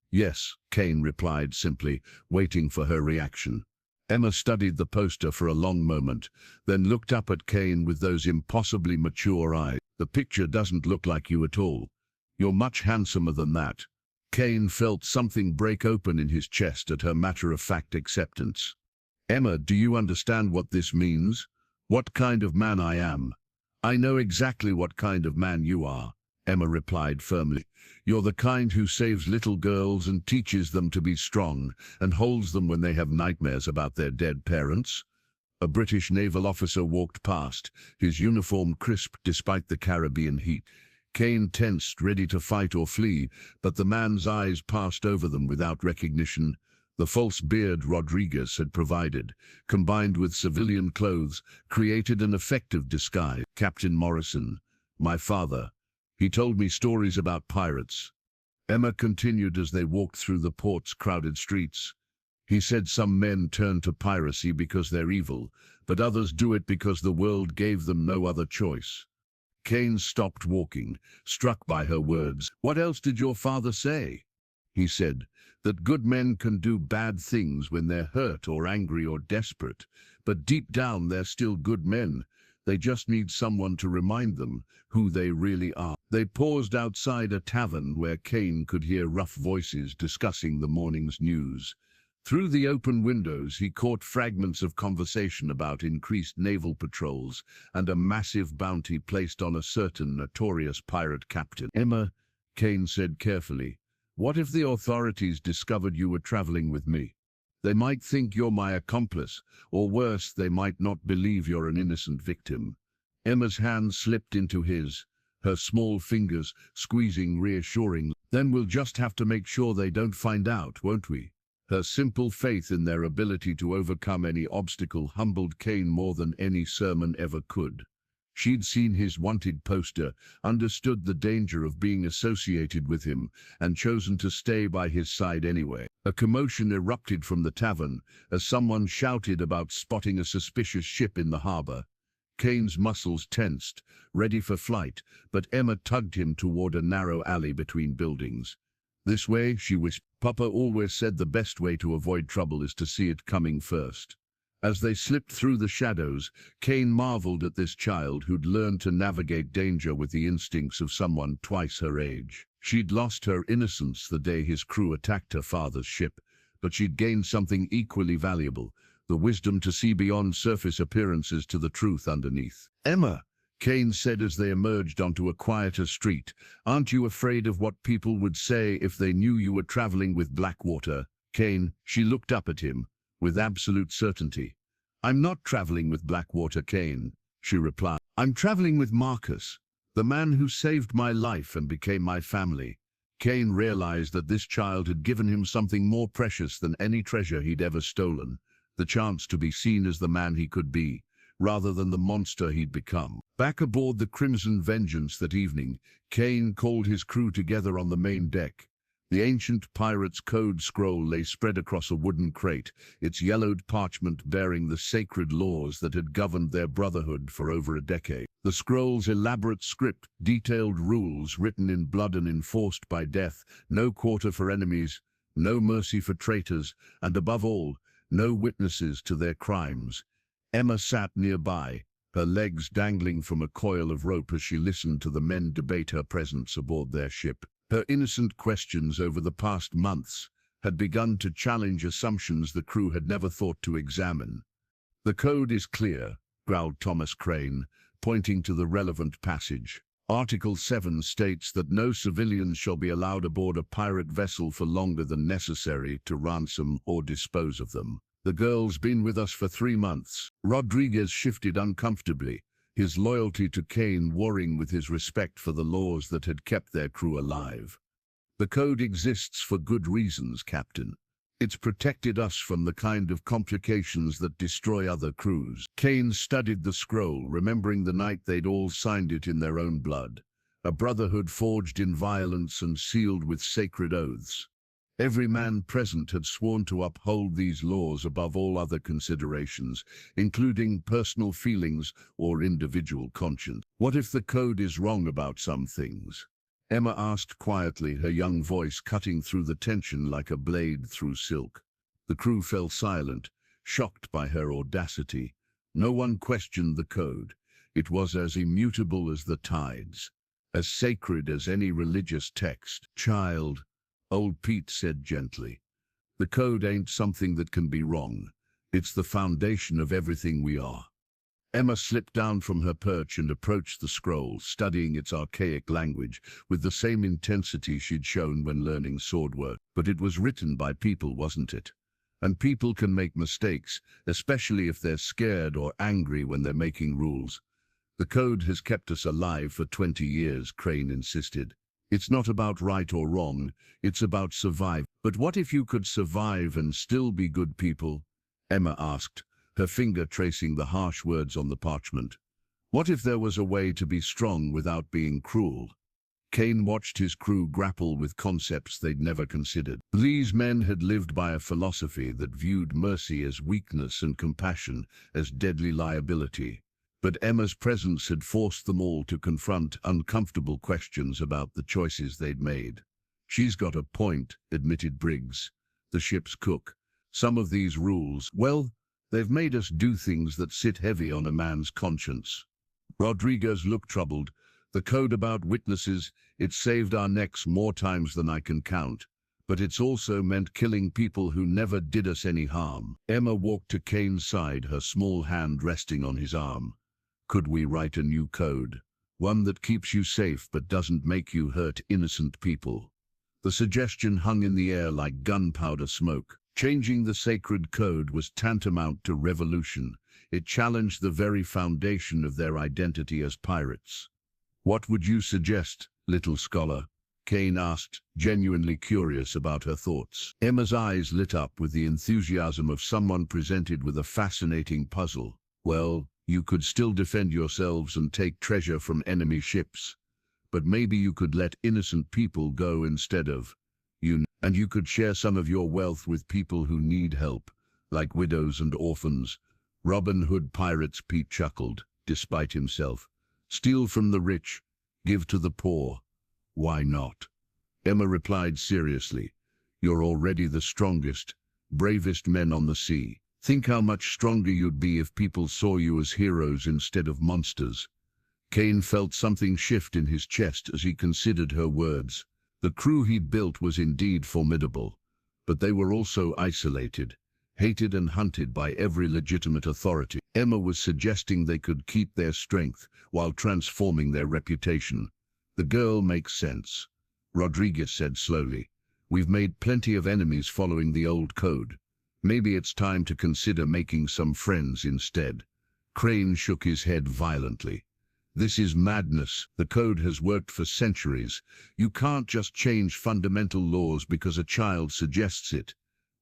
[SPEAKER 1] "Yes," Kane replied simply, waiting for her reaction. Emma studied the poster for a long moment, then looked up at Kane with those impossibly mature eyes. "The picture doesn't look like you at all. You're much handsomer than that." Kane felt something break open in his chest at her matter-of-fact acceptance. "Emma, do you understand what this means? What kind of man I am?" "I know exactly what kind of man you are," Emma replied firmly. "You're the kind who saves little girls and teaches them to be strong and holds them when they have nightmares about their dead parents." A British naval officer walked past, his uniform crisp despite the Caribbean heat. Kane tensed, ready to fight or flee, but the man's eyes passed over them without recognition. The false beard Rodriguez had provided, combined with civilian clothes, created an effective disguise. "Captain Morrison, my father. He told me stories about pirates." Emma continued as they walked through the port's crowded streets. "He said some men turn to piracy because they're evil, but others do it because the world gave them no other choice." Kane stopped walking, struck by her words. "What else did your father say?" "He said that good men can do bad things when they're hurt or angry or desperate, but deep down they're still good men. They just need someone to remind them who they really are." They paused outside a tavern where Kane could hear rough voices discussing the morning's news. Through the open windows he caught fragments of conversation about increased naval patrols and a massive bounty placed on a certain notorious pirate captain. "Emma," Kane said carefully, "what if the authorities discovered you were traveling with me? They might think you're my accomplice, or worse, they might not believe you're an innocent victim." Emma's hand slipped into his, her small fingers squeezing reassuringly. "Then we'll just have to make sure they don't find out, won't we?" Her simple faith in their ability to overcome any obstacle humbled Kane more than any sermon ever could. She'd seen his wanted poster, understood the danger of being associated with him, and chosen to stay by his side anyway. A commotion erupted from the tavern as someone shouted about spotting a suspicious ship in the harbour. Kane's muscles tensed, ready for flight, but Emma tugged him toward a narrow alley between buildings. This way, she whispered. Papa always said the best way to avoid trouble is to see it coming first. As they slipped through the shadows, Kane marveled at this child who'd learned to navigate danger with the instincts of someone twice her age. She'd lost her innocence the day his crew attacked her father's ship, but she'd gained something equally valuable, the wisdom to see beyond surface appearances to the truth underneath. "Emma," Kane said as they emerged onto a quieter street, "aren't you afraid of what people would say if they knew you were traveling with Blackwater?" "Kane," she looked up at him, with absolute certainty. "I'm not traveling with Blackwater, Kane," she replied. "I'm traveling with Marcus, the man who saved my life and became my family." Kane realized that this child had given him something more precious than any treasure he'd ever stolen, the chance to be seen as the man he could be, rather than the monster he'd become. Back aboard the Crimson Vengeance that evening, Kane called his crew together on the main deck. The ancient pirate's code scroll lay spread across a wooden crate, its yellowed parchment bearing the sacred laws that had governed their brotherhood for over a decade. The scroll's elaborate script detailed rules written in blood and enforced by death: no quarter for enemies, no mercy for traitors, and above all, no witnesses to their crimes. Emma sat nearby, her legs dangling from a coil of rope as she listened to the men debate her presence aboard their ship. Her innocent questions over the past months had begun to challenge assumptions the crew had never thought to examine. "The code is clear," growled Thomas Crane, pointing to the relevant passage. "Article 7 states that no civilians shall be allowed aboard a pirate vessel for longer than necessary to ransom or dispose of them. The girl's been with us for 3 months. Rodriguez shifted uncomfortably, his loyalty to Kane warring with his respect for the laws that had kept their crew alive. "The code exists for good reasons, Captain. It's protected us from the kind of complications that destroy other crews." Kane studied the scroll, remembering the night they'd all signed it in their own blood, a brotherhood forged in violence and sealed with sacred oaths. Every man present had sworn to uphold these laws above all other considerations, including personal feelings or individual conscience. "What if the code is wrong about some things?" Emma asked quietly, her young voice cutting through the tension like a blade through silk. The crew fell silent, shocked by her audacity. No one questioned the code. It was as immutable as the tides, as sacred as any religious text. "Child," old Pete said gently, "the code ain't something that can be wrong. It's the foundation of everything we are." Emma slipped down from her perch and approached the scroll, studying its archaic language with the same intensity she'd shown when learning swordwork. "But it was written by people, wasn't it? And people can make mistakes, especially if they're scared or angry when they're making rules." "The code has kept us alive for 20 years, Crane insisted. "It's not about right or wrong, it's about survive." "But what if you could survive and still be good people?" Emma asked, her finger tracing the harsh words on the parchment. "What if there was a way to be strong without being cruel?" Kane watched his crew grapple with concepts they'd never considered. These men had lived by a philosophy that viewed mercy as weakness and compassion as deadly liability. But Emma's presence had forced them all to confront uncomfortable questions about the choices they'd made. "She's got a point," admitted Briggs, the ship's cook. "Some of these rules, well, they've made us do things that sit heavy on a man's conscience." Rodriguez looked troubled. "The code about witnesses, it's saved our necks more times than I can count. But it's also meant killing people who never did us any harm." Emma walked to Kane's side, her small hand resting on his arm. "Could we write a new code? One that keeps you safe but doesn't make you hurt innocent people?" The suggestion hung in the air like gunpowder smoke. Changing the sacred code was tantamount to revolution. It challenged the very foundation of their identity as pirates. "What would you suggest, little scholar?" Kane asked, genuinely curious about her thoughts. Emma's eyes lit up with the enthusiasm of someone presented with a fascinating puzzle. "Well, you could still defend yourselves and take treasure from enemy ships. But maybe you could let innocent people go instead of, and you could share some of your wealth with people who need help, like widows and orphans." Robin Hood pirates, Pete chuckled, despite himself. "Steal from the rich, give to the poor. Why not?" Emma replied seriously. You're already the strongest, bravest men on the sea. Think how much stronger you'd be if people saw you as heroes instead of monsters. Kane felt something shift in his chest as he considered her words. The crew he'd built was indeed formidable, but they were also isolated, hated and hunted by every legitimate authority. Emma was suggesting they could keep their strength while transforming their reputation. The girl makes sense, Rodriguez said slowly. We've made plenty of enemies following the old code. Maybe it's time to consider making some friends instead. Crane shook his head violently. This is madness. The code has worked for centuries. You can't just change fundamental laws because a child suggests it.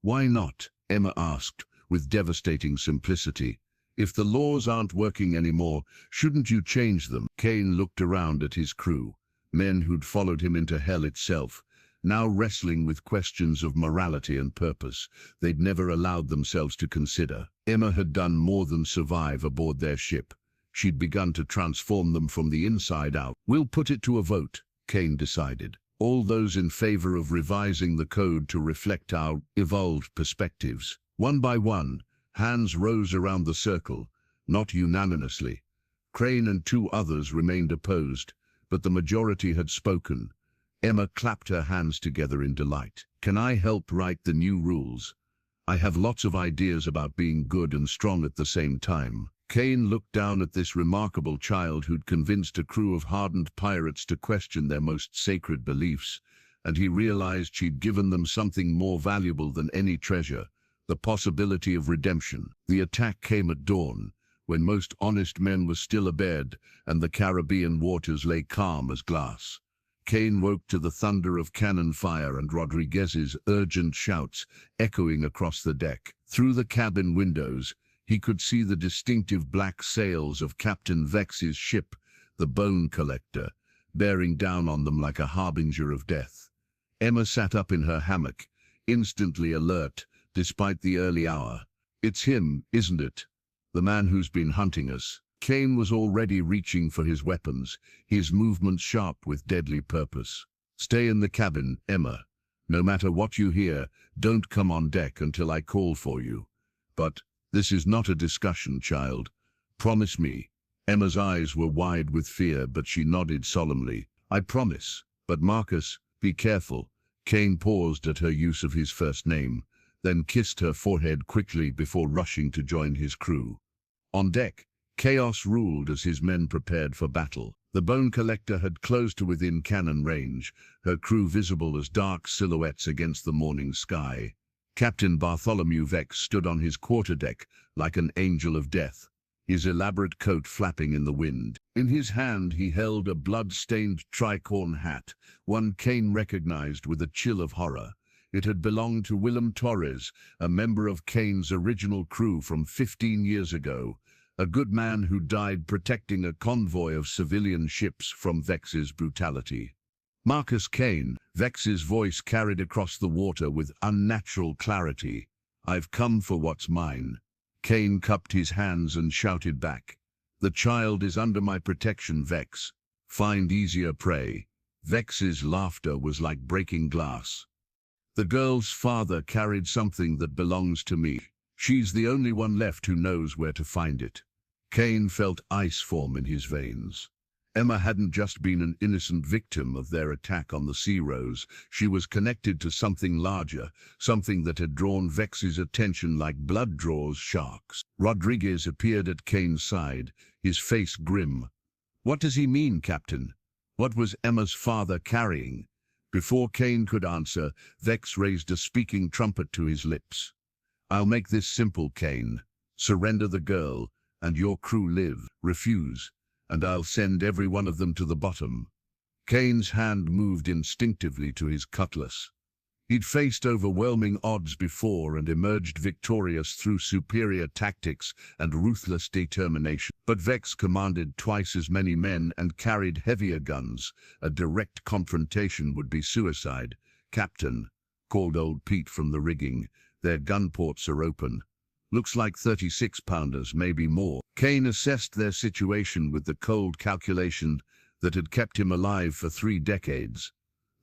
[SPEAKER 1] Why not? Emma asked, with devastating simplicity. If the laws aren't working anymore, shouldn't you change them? Kane looked around at his crew, men who'd followed him into hell itself, now wrestling with questions of morality and purpose they'd never allowed themselves to consider. Emma had done more than survive aboard their ship. She'd begun to transform them from the inside out. We'll put it to a vote, Kane decided. All those in favor of revising the code to reflect our evolved perspectives. One by one, hands rose around the circle, not unanimously. Crane and two others remained opposed, but the majority had spoken. Emma clapped her hands together in delight. Can I help write the new rules? I have lots of ideas about being good and strong at the same time. Kane looked down at this remarkable child who'd convinced a crew of hardened pirates to question their most sacred beliefs, and he realized she'd given them something more valuable than any treasure, the possibility of redemption. The attack came at dawn, when most honest men were still abed and the Caribbean waters lay calm as glass. Kane woke to the thunder of cannon fire and Rodriguez's urgent shouts echoing across the deck. Through the cabin windows, he could see the distinctive black sails of Captain Vex's ship, the Bone Collector, bearing down on them like a harbinger of death. Emma sat up in her hammock, instantly alert, despite the early hour. It's him, isn't it? The man who's been hunting us. Kane was already reaching for his weapons, his movements sharp with deadly purpose. Stay in the cabin, Emma. No matter what you hear, don't come on deck until I call for you. But this is not a discussion, child. Promise me. Emma's eyes were wide with fear, but she nodded solemnly. I promise. But Marcus, be careful. Kane paused at her use of his first name, then kissed her forehead quickly before rushing to join his crew. On deck, chaos ruled as his men prepared for battle. The Bone Collector had closed to within cannon range, her crew visible as dark silhouettes against the morning sky. Captain Bartholomew Vex stood on his quarterdeck like an angel of death, his elaborate coat flapping in the wind. In his hand he held a blood-stained tricorn hat, one Kane recognized with a chill of horror. It had belonged to Willem Torres, a member of Kane's original crew from 15 years ago, a good man who died protecting a convoy of civilian ships from Vex's brutality. Marcus Kane, Vex's voice carried across the water with unnatural clarity. I've come for what's mine. Kane cupped his hands and shouted back. The child is under my protection, Vex. Find easier prey. Vex's laughter was like breaking glass. The girl's father carried something that belongs to me. She's the only one left who knows where to find it. Kane felt ice form in his veins. Emma hadn't just been an innocent victim of their attack on the Sea Rose. She was connected to something larger, something that had drawn Vex's attention like blood draws sharks. Rodriguez appeared at Kane's side, his face grim. What does he mean, Captain? What was Emma's father carrying? Before Kane could answer, Vex raised a speaking trumpet to his lips. I'll make this simple, Kane. Surrender the girl, and your crew live. Refuse, and I'll send every one of them to the bottom. Kane's hand moved instinctively to his cutlass. He'd faced overwhelming odds before and emerged victorious through superior tactics and ruthless determination. But Vex commanded twice as many men and carried heavier guns. A direct confrontation would be suicide. Captain, called old Pete from the rigging, their gun ports are open. Looks like 36-pounders, maybe more. Kane assessed their situation with the cold calculation that had kept him alive for 3 decades.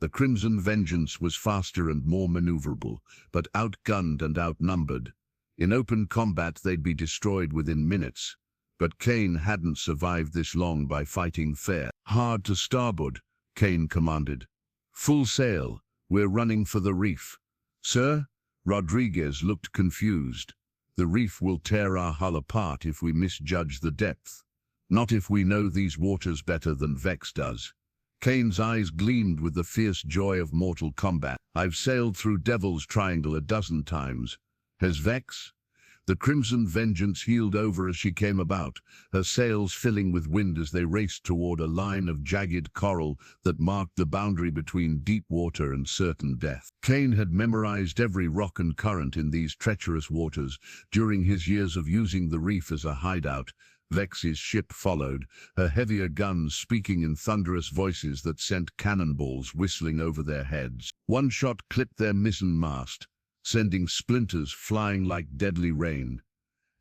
[SPEAKER 1] The Crimson Vengeance was faster and more maneuverable, but outgunned and outnumbered. In open combat they'd be destroyed within minutes. But Kane hadn't survived this long by fighting fair. "Hard to starboard," Kane commanded. "Full sail, we're running for the reef." "Sir?" Rodriguez looked confused. "The reef will tear our hull apart if we misjudge the depth. Not if we know these waters better than Vex does." Kane's eyes gleamed with the fierce joy of mortal combat. "I've sailed through Devil's Triangle a dozen times. Has Vex?" The Crimson Vengeance heeled over as she came about, her sails filling with wind as they raced toward a line of jagged coral that marked the boundary between deep water and certain death. Kane had memorized every rock and current in these treacherous waters during his years of using the reef as a hideout. Vex's ship followed, her heavier guns speaking in thunderous voices that sent cannonballs whistling over their heads. One shot clipped their mizzen-mast, sending splinters flying like deadly rain.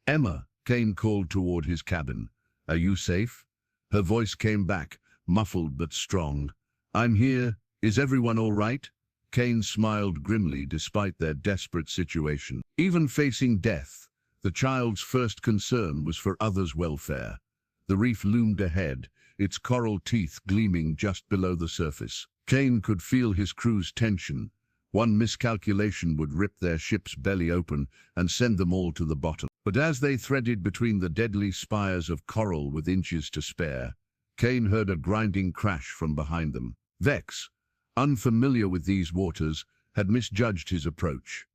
[SPEAKER 1] "Emma," Kane called toward his cabin. "Are you safe?" Her voice came back, muffled but strong. "I'm here. Is everyone all right?" Kane smiled grimly despite their desperate situation. Even facing death, the child's first concern was for others' welfare. The reef loomed ahead, its coral teeth gleaming just below the surface. Kane could feel his crew's tension. One miscalculation would rip their ship's belly open and send them all to the bottom. But as they threaded between the deadly spires of coral with inches to spare, Kane heard a grinding crash from behind them. Vex, unfamiliar with these waters, had misjudged his approach.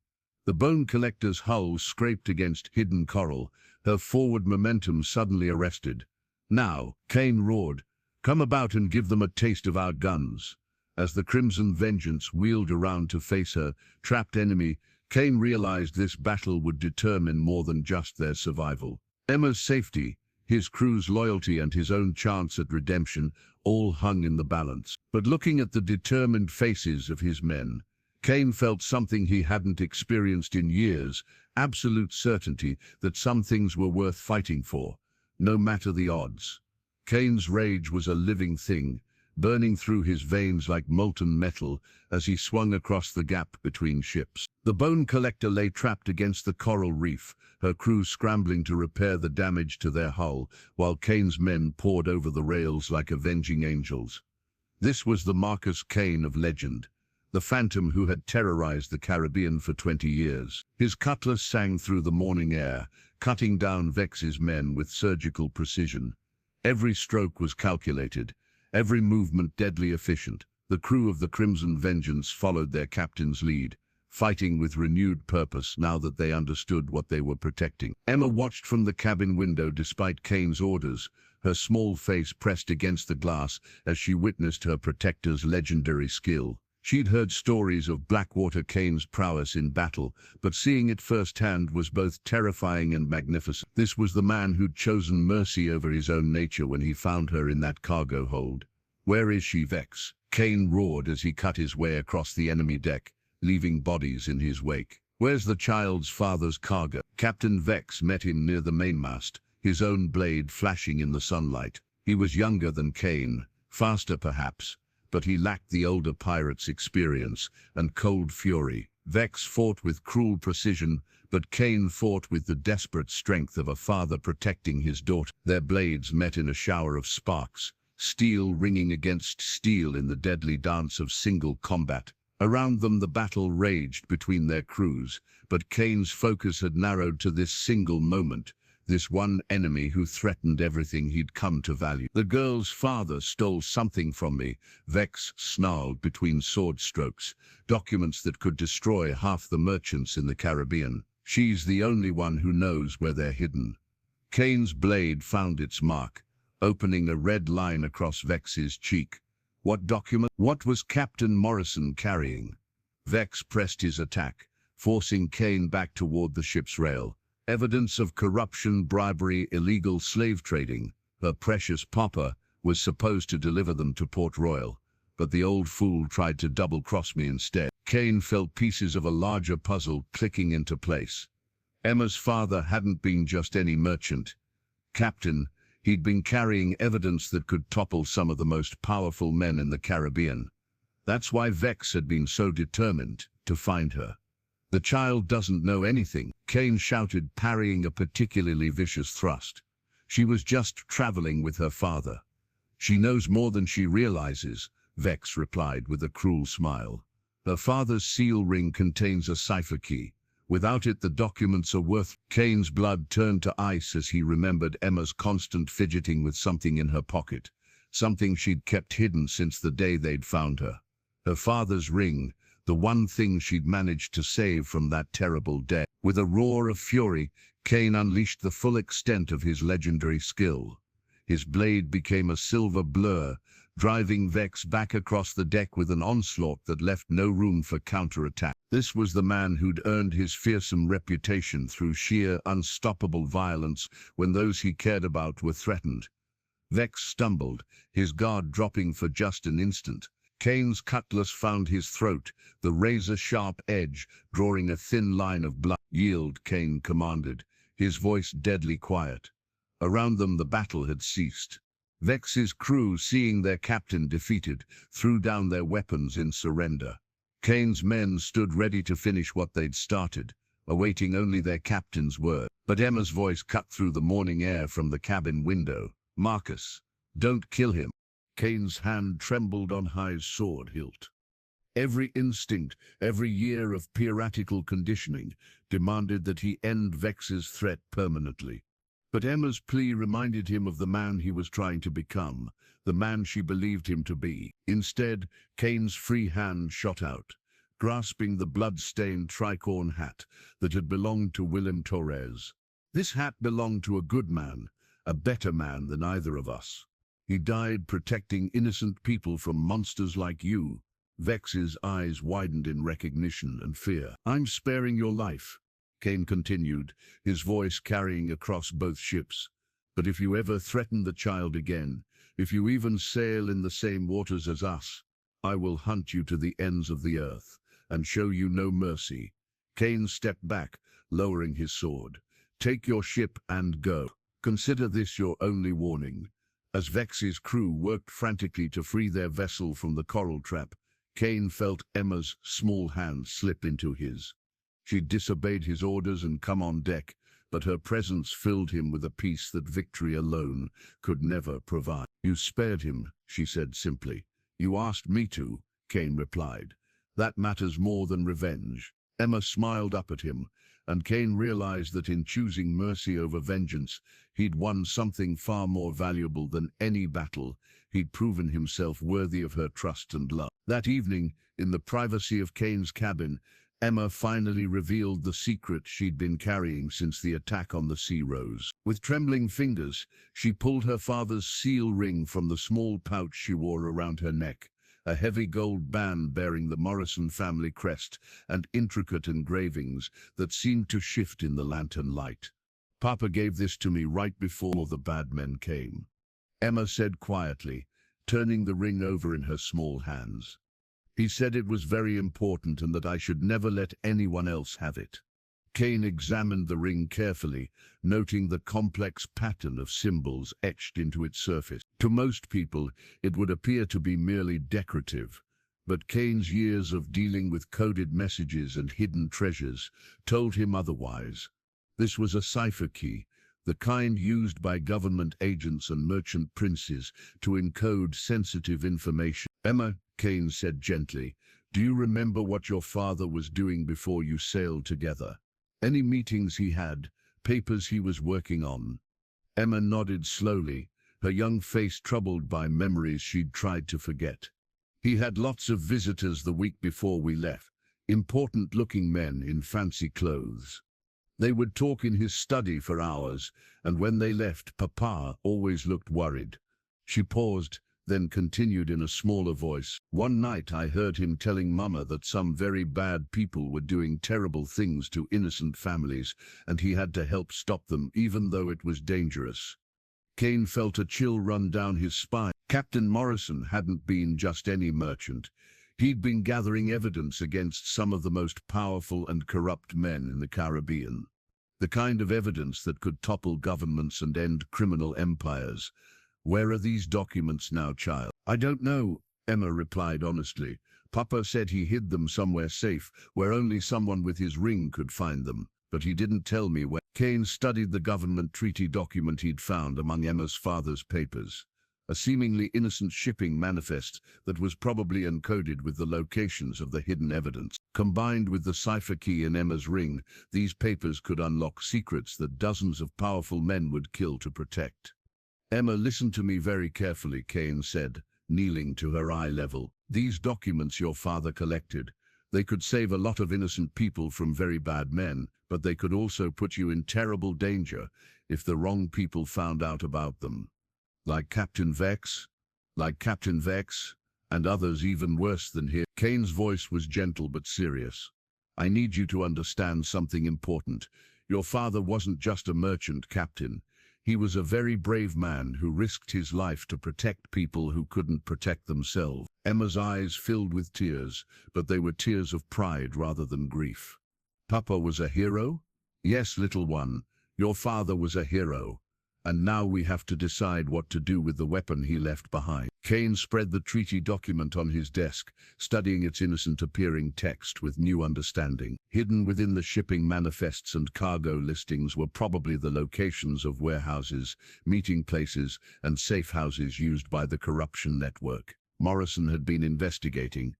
[SPEAKER 1] The bone collector's hull scraped against hidden coral, her forward momentum suddenly arrested. "Now," Kane roared, "come about and give them a taste of our guns." As the Crimson Vengeance wheeled around to face her trapped enemy, Kane realized this battle would determine more than just their survival. Emma's safety, his crew's loyalty and his own chance at redemption all hung in the balance. But looking at the determined faces of his men, Kane felt something he hadn't experienced in years, absolute certainty that some things were worth fighting for, no matter the odds. Kane's rage was a living thing, burning through his veins like molten metal as he swung across the gap between ships. The bone collector lay trapped against the coral reef, her crew scrambling to repair the damage to their hull, while Kane's men poured over the rails like avenging angels. This was the Marcus Kane of legend, the phantom who had terrorized the Caribbean for 20 years. His cutlass sang through the morning air, cutting down Vex's men with surgical precision. Every stroke was calculated, every movement deadly efficient. The crew of the Crimson Vengeance followed their captain's lead, fighting with renewed purpose now that they understood what they were protecting. Emma watched from the cabin window despite Kane's orders, her small face pressed against the glass as she witnessed her protector's legendary skill. She'd heard stories of Blackwater Kane's prowess in battle, but seeing it firsthand was both terrifying and magnificent. This was the man who'd chosen mercy over his own nature when he found her in that cargo hold. "Where is she, Vex?" Kane roared as he cut his way across the enemy deck, leaving bodies in his wake. "Where's the child's father's cargo?" Captain Vex met him near the mainmast, his own blade flashing in the sunlight. He was younger than Kane, faster perhaps, but he lacked the older pirate's experience and cold fury. Vex fought with cruel precision, but Kane fought with the desperate strength of a father protecting his daughter. Their blades met in a shower of sparks, steel ringing against steel in the deadly dance of single combat. Around them the battle raged between their crews, but Kane's focus had narrowed to this single moment, this one enemy who threatened everything he'd come to value. "The girl's father stole something from me," Vex snarled between sword strokes, "documents that could destroy half the merchants in the Caribbean. She's the only one who knows where they're hidden." Kane's blade found its mark, opening a red line across Vex's cheek. What document? What was Captain Morrison carrying? Vex pressed his attack, forcing Kane back toward the ship's rail. Evidence of corruption, bribery, illegal slave trading. Her precious Papa was supposed to deliver them to Port Royal, but the old fool tried to double-cross me instead. Kane felt pieces of a larger puzzle clicking into place. Emma's father hadn't been just any merchant. Captain, he'd been carrying evidence that could topple some of the most powerful men in the Caribbean. That's why Vex had been so determined to find her. The child doesn't know anything, Kane shouted, parrying a particularly vicious thrust. She was just traveling with her father. She knows more than she realizes, Vex replied with a cruel smile. Her father's seal ring contains a cipher key. Without it, the documents are worth. Kane's blood turned to ice as he remembered Emma's constant fidgeting with something in her pocket, something she'd kept hidden since the day they'd found her. Her father's ring, the one thing she'd managed to save from that terrible death. With a roar of fury, Kane unleashed the full extent of his legendary skill. His blade became a silver blur, driving Vex back across the deck with an onslaught that left no room for counterattack. This was the man who'd earned his fearsome reputation through sheer, unstoppable violence when those he cared about were threatened. Vex stumbled, his guard dropping for just an instant. Kane's cutlass found his throat, the razor-sharp edge drawing a thin line of blood. "Yield," Kane commanded, his voice deadly quiet. Around them the battle had ceased. Vex's crew, seeing their captain defeated, threw down their weapons in surrender. Kane's men stood ready to finish what they'd started, awaiting only their captain's word. But Emma's voice cut through the morning air from the cabin window. "Marcus, don't kill him." Kane's hand trembled on High's sword hilt. Every instinct, every year of piratical conditioning, demanded that he end Vex's threat permanently. But Emma's plea reminded him of the man he was trying to become, the man she believed him to be. Instead, Kane's free hand shot out, grasping the blood-stained tricorn hat that had belonged to Willem Torres. This hat belonged to a good man, a better man than either of us. He died protecting innocent people from monsters like you. Vex's eyes widened in recognition and fear. "I'm sparing your life," Kane continued, his voice carrying across both ships. "But if you ever threaten the child again, if you even sail in the same waters as us, I will hunt you to the ends of the earth and show you no mercy." Kane stepped back, lowering his sword. "Take your ship and go. Consider this your only warning." As Vex's crew worked frantically to free their vessel from the coral trap, Kane felt Emma's small hand slip into his. She'd disobeyed his orders and come on deck, but her presence filled him with a peace that victory alone could never provide. "You spared him," she said simply. "You asked me to," Kane replied. "That matters more than revenge." Emma smiled up at him, and Kane realized that in choosing mercy over vengeance, he'd won something far more valuable than any battle. He'd proven himself worthy of her trust and love. That evening, in the privacy of Kane's cabin, Emma finally revealed the secret she'd been carrying since the attack on the Sea Rose. With trembling fingers, she pulled her father's seal ring from the small pouch she wore around her neck, a heavy gold band bearing the Morrison family crest and intricate engravings that seemed to shift in the lantern light. "Papa gave this to me right before the bad men came," Emma said quietly, turning the ring over in her small hands. "He said it was very important and that I should never let anyone else have it." Kane examined the ring carefully, noting the complex pattern of symbols etched into its surface. To most people, it would appear to be merely decorative, but Kane's years of dealing with coded messages and hidden treasures told him otherwise. This was a cipher key, the kind used by government agents and merchant princes to encode sensitive information. "Emma," Kane said gently, "do you remember what your father was doing before you sailed together? Any meetings he had, papers he was working on?" Emma nodded slowly, her young face troubled by memories she'd tried to forget. "He had lots of visitors the week before we left, important-looking men in fancy clothes. They would talk in his study for hours, and when they left, Papa always looked worried." She paused, then continued in a smaller voice. "One night I heard him telling Mama that some very bad people were doing terrible things to innocent families, and he had to help stop them, even though it was dangerous." Kane felt a chill run down his spine. Captain Morrison hadn't been just any merchant. He'd been gathering evidence against some of the most powerful and corrupt men in the Caribbean. The kind of evidence that could topple governments and end criminal empires. "Where are these documents now, child?" "I don't know," Emma replied honestly. Papa said he hid them somewhere safe, where only someone with his ring could find them, but he didn't tell me where. Kane studied the government treaty document he'd found among Emma's father's papers. A seemingly innocent shipping manifest that was probably encoded with the locations of the hidden evidence. Combined with the cipher key in Emma's ring, these papers could unlock secrets that dozens of powerful men would kill to protect. Emma, listen to me very carefully, Kane said, kneeling to her eye level. These documents your father collected, they could save a lot of innocent people from very bad men, but they could also put you in terrible danger if the wrong people found out about them. Like Captain Vex, and others even worse than him. Kane's voice was gentle but serious. I need you to understand something important. Your father wasn't just a merchant captain. He was a very brave man who risked his life to protect people who couldn't protect themselves. Emma's eyes filled with tears, but they were tears of pride rather than grief. Papa was a hero? Yes, little one, your father was a hero. And now we have to decide what to do with the weapon he left behind. Kane spread the treaty document on his desk, studying its innocent-appearing text with new understanding. Hidden within the shipping manifests and cargo listings were probably the locations of warehouses, meeting places, and safe houses used by the corruption network. Morrison had been investigating.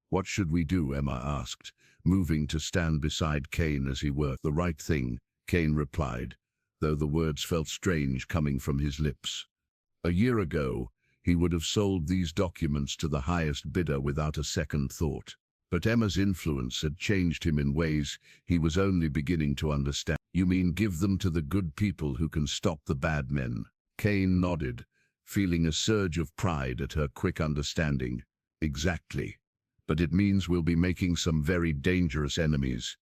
[SPEAKER 1] What should we do? Emma asked, moving to stand beside Kane as he worked. The right thing, Kane replied, though the words felt strange coming from his lips. A year ago, he would have sold these documents to the highest bidder without a second thought. But Emma's influence had changed him in ways he was only beginning to understand. You mean give them to the good people who can stop the bad men? Kane nodded, feeling a surge of pride at her quick understanding. Exactly. But it means we'll be making some very dangerous enemies.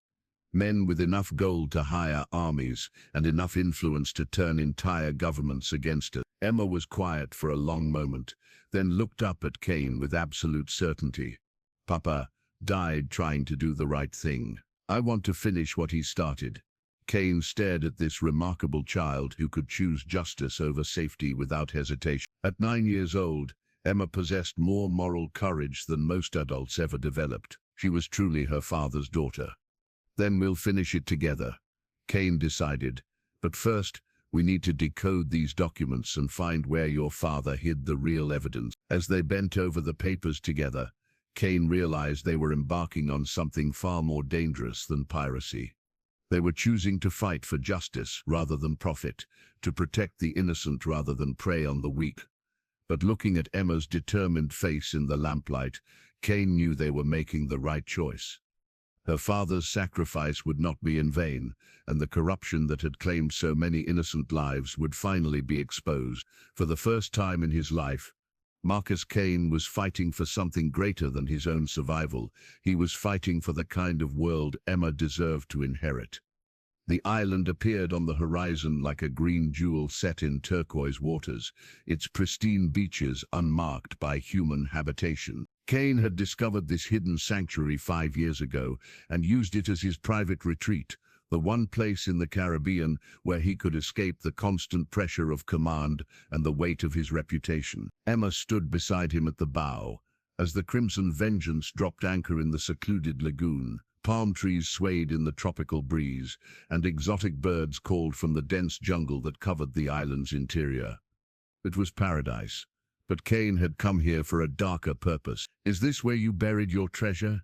[SPEAKER 1] Men with enough gold to hire armies and enough influence to turn entire governments against us. Emma was quiet for a long moment, then looked up at Kane with absolute certainty. Papa died trying to do the right thing. I want to finish what he started. Kane stared at this remarkable child who could choose justice over safety without hesitation. At 9 years old, Emma possessed more moral courage than most adults ever developed. She was truly her father's daughter. Then we'll finish it together, Kane decided. But first, we need to decode these documents and find where your father hid the real evidence. As they bent over the papers together, Kane realized they were embarking on something far more dangerous than piracy. They were choosing to fight for justice rather than profit, to protect the innocent rather than prey on the weak. But looking at Emma's determined face in the lamplight, Kane knew they were making the right choice. Her father's sacrifice would not be in vain, and the corruption that had claimed so many innocent lives would finally be exposed. For the first time in his life, Marcus Kane was fighting for something greater than his own survival. He was fighting for the kind of world Emma deserved to inherit. The island appeared on the horizon like a green jewel set in turquoise waters, its pristine beaches unmarked by human habitation. Kane had discovered this hidden sanctuary 5 years ago and used it as his private retreat, the one place in the Caribbean where he could escape the constant pressure of command and the weight of his reputation. Emma stood beside him at the bow. As the Crimson Vengeance dropped anchor in the secluded lagoon, palm trees swayed in the tropical breeze, and exotic birds called from the dense jungle that covered the island's interior. It was paradise. But Kane had come here for a darker purpose. Is this where you buried your treasure?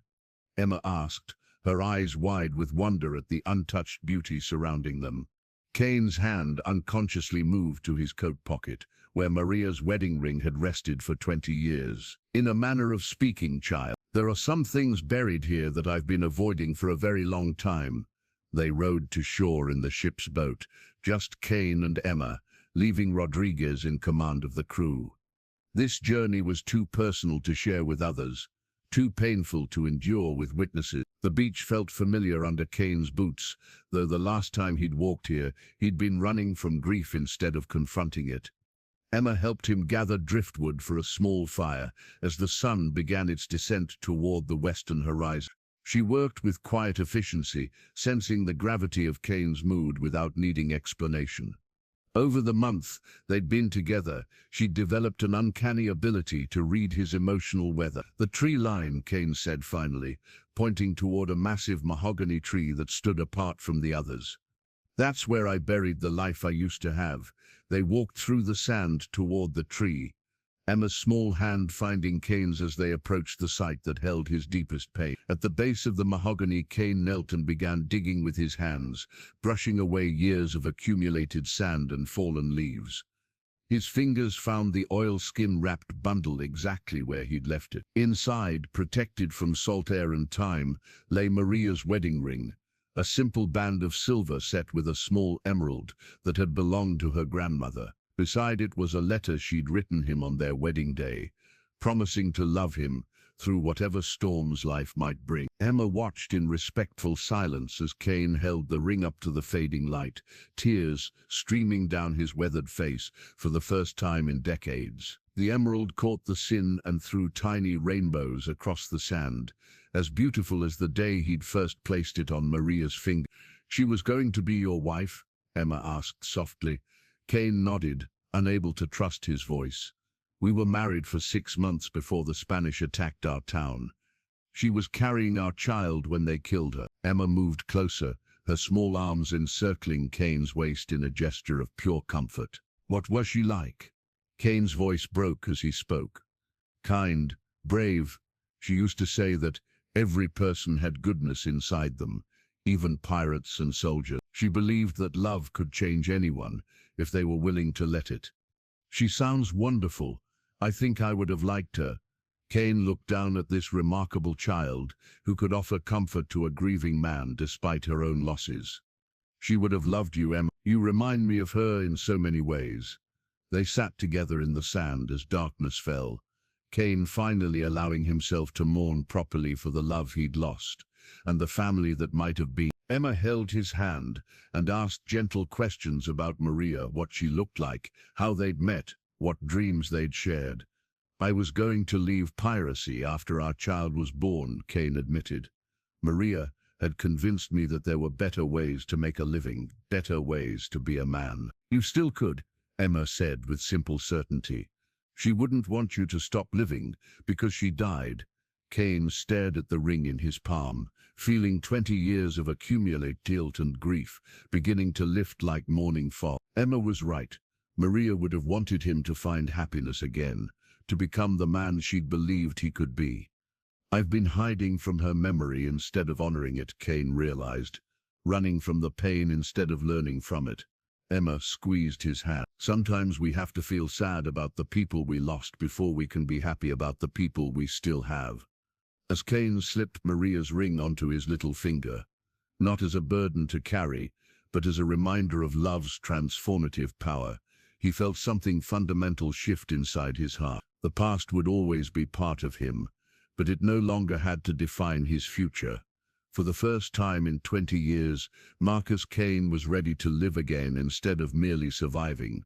[SPEAKER 1] Emma asked, her eyes wide with wonder at the untouched beauty surrounding them. Kane's hand unconsciously moved to his coat pocket, where Maria's wedding ring had rested for 20 years. In a manner of speaking, child, there are some things buried here that I've been avoiding for a very long time. They rowed to shore in the ship's boat, just Kane and Emma, leaving Rodriguez in command of the crew. This journey was too personal to share with others, too painful to endure with witnesses. The beach felt familiar under Kane's boots, though the last time he'd walked here, he'd been running from grief instead of confronting it. Emma helped him gather driftwood for a small fire as the sun began its descent toward the western horizon. She worked with quiet efficiency, sensing the gravity of Kane's mood without needing explanation. Over the month they'd been together, she'd developed an uncanny ability to read his emotional weather. "The tree line," Kane said finally, pointing toward a massive mahogany tree that stood apart from the others. "That's where I buried the life I used to have." They walked through the sand toward the tree, Emma's small hand finding Kane's as they approached the site that held his deepest pain. At the base of the mahogany, Kane knelt and began digging with his hands, brushing away years of accumulated sand and fallen leaves. His fingers found the oilskin-wrapped bundle exactly where he'd left it. Inside, protected from salt air and time, lay Maria's wedding ring, a simple band of silver set with a small emerald that had belonged to her grandmother. Beside it was a letter she'd written him on their wedding day, promising to love him through whatever storms life might bring. Emma watched in respectful silence as Kane held the ring up to the fading light, tears streaming down his weathered face for the first time in decades. The emerald caught the sin and threw tiny rainbows across the sand, as beautiful as the day he'd first placed it on Maria's finger. "She was going to be your wife?" Emma asked softly. Kane nodded, unable to trust his voice. "We were married for 6 months before the Spanish attacked our town. She was carrying our child when they killed her." Emma moved closer, her small arms encircling Kane's waist in a gesture of pure comfort. "What was she like?" Kane's voice broke as he spoke. "Kind, brave. She used to say that every person had goodness inside them, even pirates and soldiers. She believed that love could change anyone if they were willing to let it." "She sounds wonderful. I think I would have liked her." Kane looked down at this remarkable child who could offer comfort to a grieving man despite her own losses. "She would have loved you, Emma. You remind me of her in so many ways." They sat together in the sand as darkness fell, Kane finally allowing himself to mourn properly for the love he'd lost and the family that might have been. Emma held his hand and asked gentle questions about Maria, what she looked like, how they'd met, what dreams they'd shared. "I was going to leave piracy after our child was born," Kane admitted. "Maria had convinced me that there were better ways to make a living, better ways to be a man." "You still could," Emma said with simple certainty. "She wouldn't want you to stop living because she died." Kane stared at the ring in his palm, feeling 20 years of accumulated guilt and grief beginning to lift like morning fog. Emma was right. Maria would have wanted him to find happiness again, to become the man she'd believed he could be. "I've been hiding from her memory instead of honoring it," Kane realized, "running from the pain instead of learning from it." Emma squeezed his hand. "Sometimes we have to feel sad about the people we lost before we can be happy about the people we still have." As Kane slipped Maria's ring onto his little finger, not as a burden to carry, but as a reminder of love's transformative power, he felt something fundamental shift inside his heart. The past would always be part of him, but it no longer had to define his future. For the first time in 20 years, Marcus Kane was ready to live again instead of merely surviving,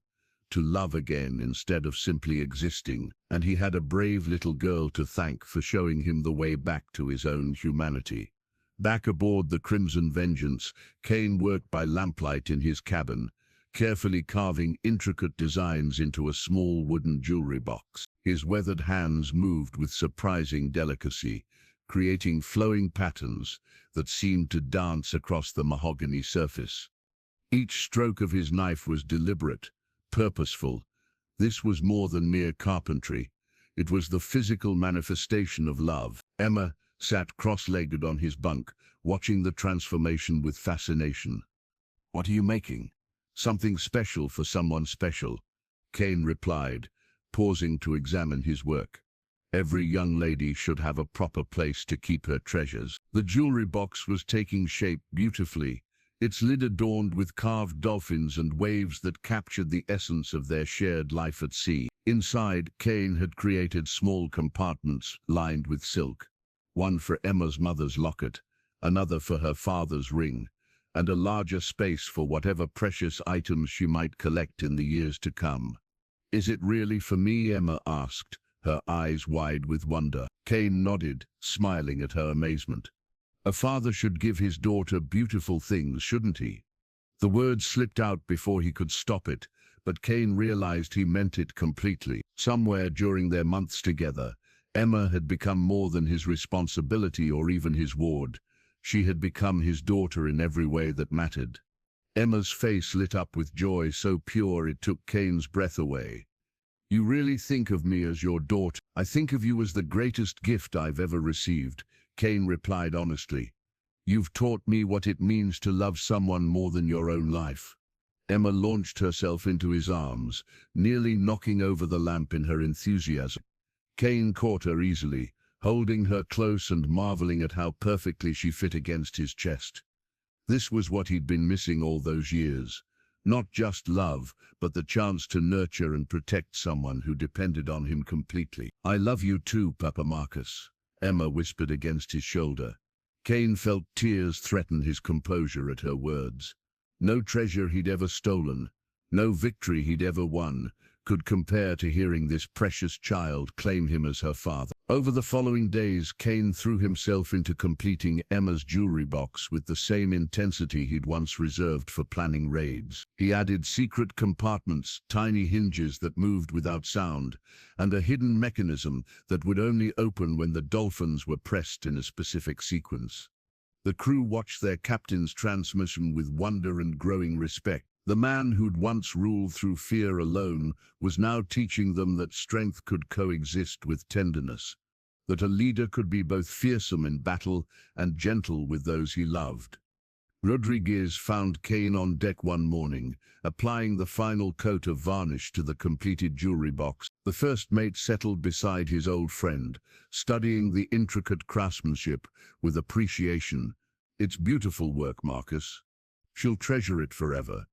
[SPEAKER 1] to love again instead of simply existing, and he had a brave little girl to thank for showing him the way back to his own humanity. Back aboard the Crimson Vengeance, Kane worked by lamplight in his cabin, carefully carving intricate designs into a small wooden jewelry box. His weathered hands moved with surprising delicacy, creating flowing patterns that seemed to dance across the mahogany surface. Each stroke of his knife was deliberate, purposeful. This was more than mere carpentry. It was the physical manifestation of love. Emma sat cross-legged on his bunk, watching the transformation with fascination. "What are you making?" "Something special for someone special," Kane replied, pausing to examine his work. "Every young lady should have a proper place to keep her treasures." The jewelry box was taking shape beautifully, its lid adorned with carved dolphins and waves that captured the essence of their shared life at sea. Inside, Kane had created small compartments lined with silk, one for Emma's mother's locket, another for her father's ring, and a larger space for whatever precious items she might collect in the years to come. "Is it really for me?" Emma asked, her eyes wide with wonder. Kane nodded, smiling at her amazement. "A father should give his daughter beautiful things, shouldn't he?" The words slipped out before he could stop it, but Kane realized he meant it completely. Somewhere during their months together, Emma had become more than his responsibility or even his ward. She had become his daughter in every way that mattered. Emma's face lit up with joy so pure it took Kane's breath away. "You really think of me as your daughter?" "I think of you as the greatest gift I've ever received," Kane replied honestly. "You've taught me what it means to love someone more than your own life." Emma launched herself into his arms, nearly knocking over the lamp in her enthusiasm. Kane caught her easily, holding her close and marveling at how perfectly she fit against his chest. This was what he'd been missing all those years. Not just love, but the chance to nurture and protect someone who depended on him completely. "I love you too, Papa Marcus," Emma whispered against his shoulder. Kane felt tears threaten his composure at her words. No treasure he'd ever stolen, no victory he'd ever won, could compare to hearing this precious child claim him as her father. Over the following days, Kane threw himself into completing Emma's jewelry box with the same intensity he'd once reserved for planning raids. He added secret compartments, tiny hinges that moved without sound, and a hidden mechanism that would only open when the dolphins were pressed in a specific sequence. The crew watched their captain's transmission with wonder and growing respect. The man who'd once ruled through fear alone was now teaching them that strength could coexist with tenderness, that a leader could be both fearsome in battle and gentle with those he loved. Rodriguez found Kane on deck one morning, applying the final coat of varnish to the completed jewelry box. The first mate settled beside his old friend, studying the intricate craftsmanship with appreciation. "It's beautiful work, Marcus. She'll treasure it forever."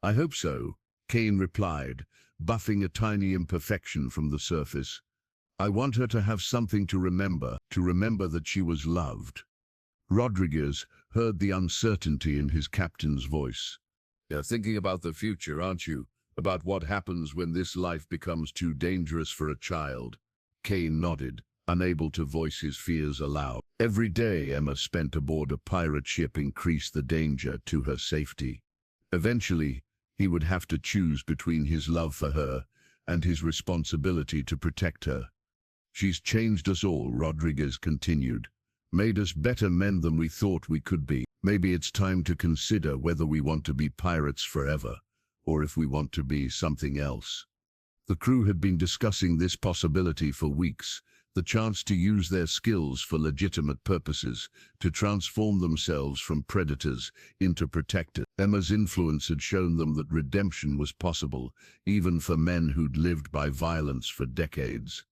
[SPEAKER 1] "I hope so," Kane replied, buffing a tiny imperfection from the surface. "I want her to have something to remember that she was loved." Rodriguez heard the uncertainty in his captain's voice. "You're thinking about the future, aren't you? About what happens when this life becomes too dangerous for a child?" Kane nodded, unable to voice his fears aloud. Every day Emma spent aboard a pirate ship increased the danger to her safety. Eventually, he would have to choose between his love for her and his responsibility to protect her. "She's changed us all," Rodriguez continued. "Made us better men than we thought we could be. Maybe it's time to consider whether we want to be pirates forever, or if we want to be something else." The crew had been discussing this possibility for weeks, the chance to use their skills for legitimate purposes, to transform themselves from predators into protectors. Emma's influence had shown them that redemption was possible, even for men who'd lived by violence for decades.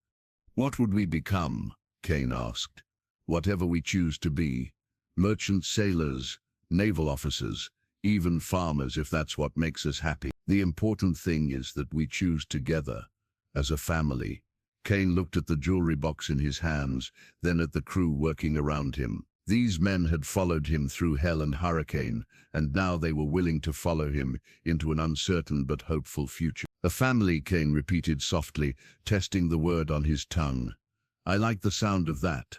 [SPEAKER 1] "What would we become?" Kane asked. "Whatever we choose to be. Merchant sailors, naval officers, even farmers if that's what makes us happy. The important thing is that we choose together, as a family." Kane looked at the jewelry box in his hands, then at the crew working around him. These men had followed him through hell and hurricane, and now they were willing to follow him into an uncertain but hopeful future. "A family," Kane repeated softly, testing the word on his tongue. "I like the sound of that."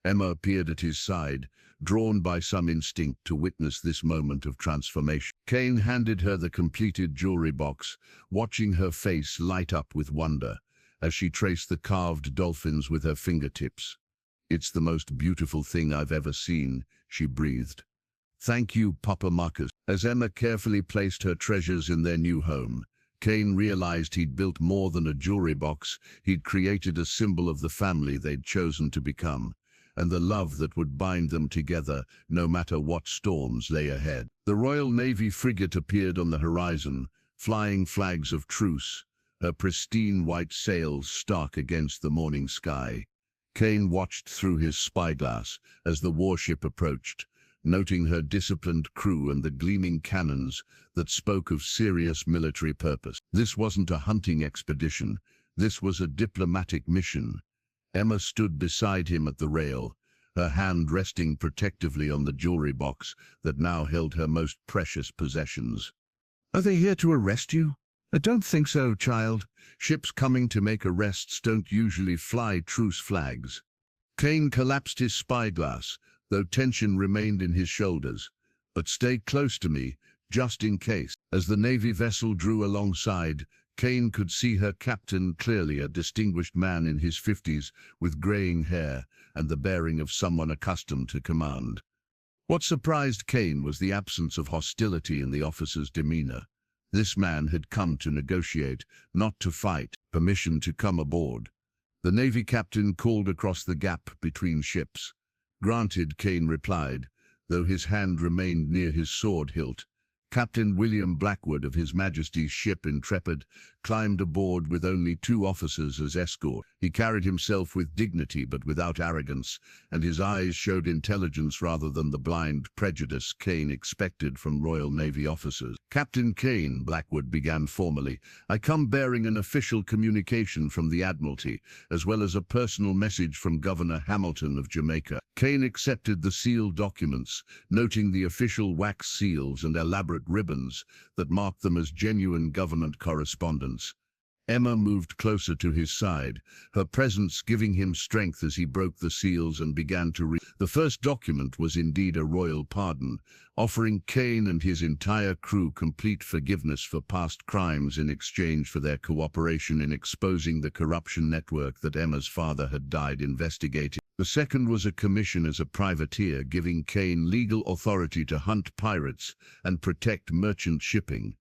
[SPEAKER 1] Emma appeared at his side, drawn by some instinct to witness this moment of transformation. Kane handed her the completed jewelry box, watching her face light up with wonder as she traced the carved dolphins with her fingertips. "It's the most beautiful thing I've ever seen," she breathed. "Thank you, Papa Marcus." As Emma carefully placed her treasures in their new home, Kane realized he'd built more than a jewelry box. He'd created a symbol of the family they'd chosen to become, and the love that would bind them together no matter what storms lay ahead. The Royal Navy frigate appeared on the horizon, flying flags of truce, her pristine white sails stark against the morning sky. Kane watched through his spyglass as the warship approached, noting her disciplined crew and the gleaming cannons that spoke of serious military purpose. This wasn't a hunting expedition, this was a diplomatic mission. Emma stood beside him at the rail, her hand resting protectively on the jewelry box that now held her most precious possessions. "Are they here to arrest you?" "I don't think so, child. Ships coming to make arrests don't usually fly truce flags." Kane collapsed his spyglass, though tension remained in his shoulders. "But stay close to me. just in case. As the Navy vessel drew alongside, Kane could see her captain clearly, a distinguished man in his 50s with graying hair and the bearing of someone accustomed to command. What surprised Kane was the absence of hostility in the officer's demeanor. This man had come to negotiate, not to fight. Permission to come aboard. The Navy captain called across the gap between ships. Granted, Kane replied, though his hand remained near his sword hilt. Captain William Blackwood of His Majesty's ship Intrepid climbed aboard with only 2 officers as escort. He carried himself with dignity but without arrogance, and his eyes showed intelligence rather than the blind prejudice Kane expected from Royal Navy officers. "Captain Kane," Blackwood began formally, "I come bearing an official communication from the Admiralty, as well as a personal message from Governor Hamilton of Jamaica." Kane accepted the sealed documents, noting the official wax seals and elaborate ribbons that marked them as genuine government correspondence. Emma moved closer to his side, her presence giving him strength as he broke the seals and began to read. The first document was indeed a royal pardon, offering Kane and his entire crew complete forgiveness for past crimes in exchange for their cooperation in exposing the corruption network that Emma's father had died investigating. The second was a commission as a privateer, giving Kane legal authority to hunt pirates and protect merchant shipping.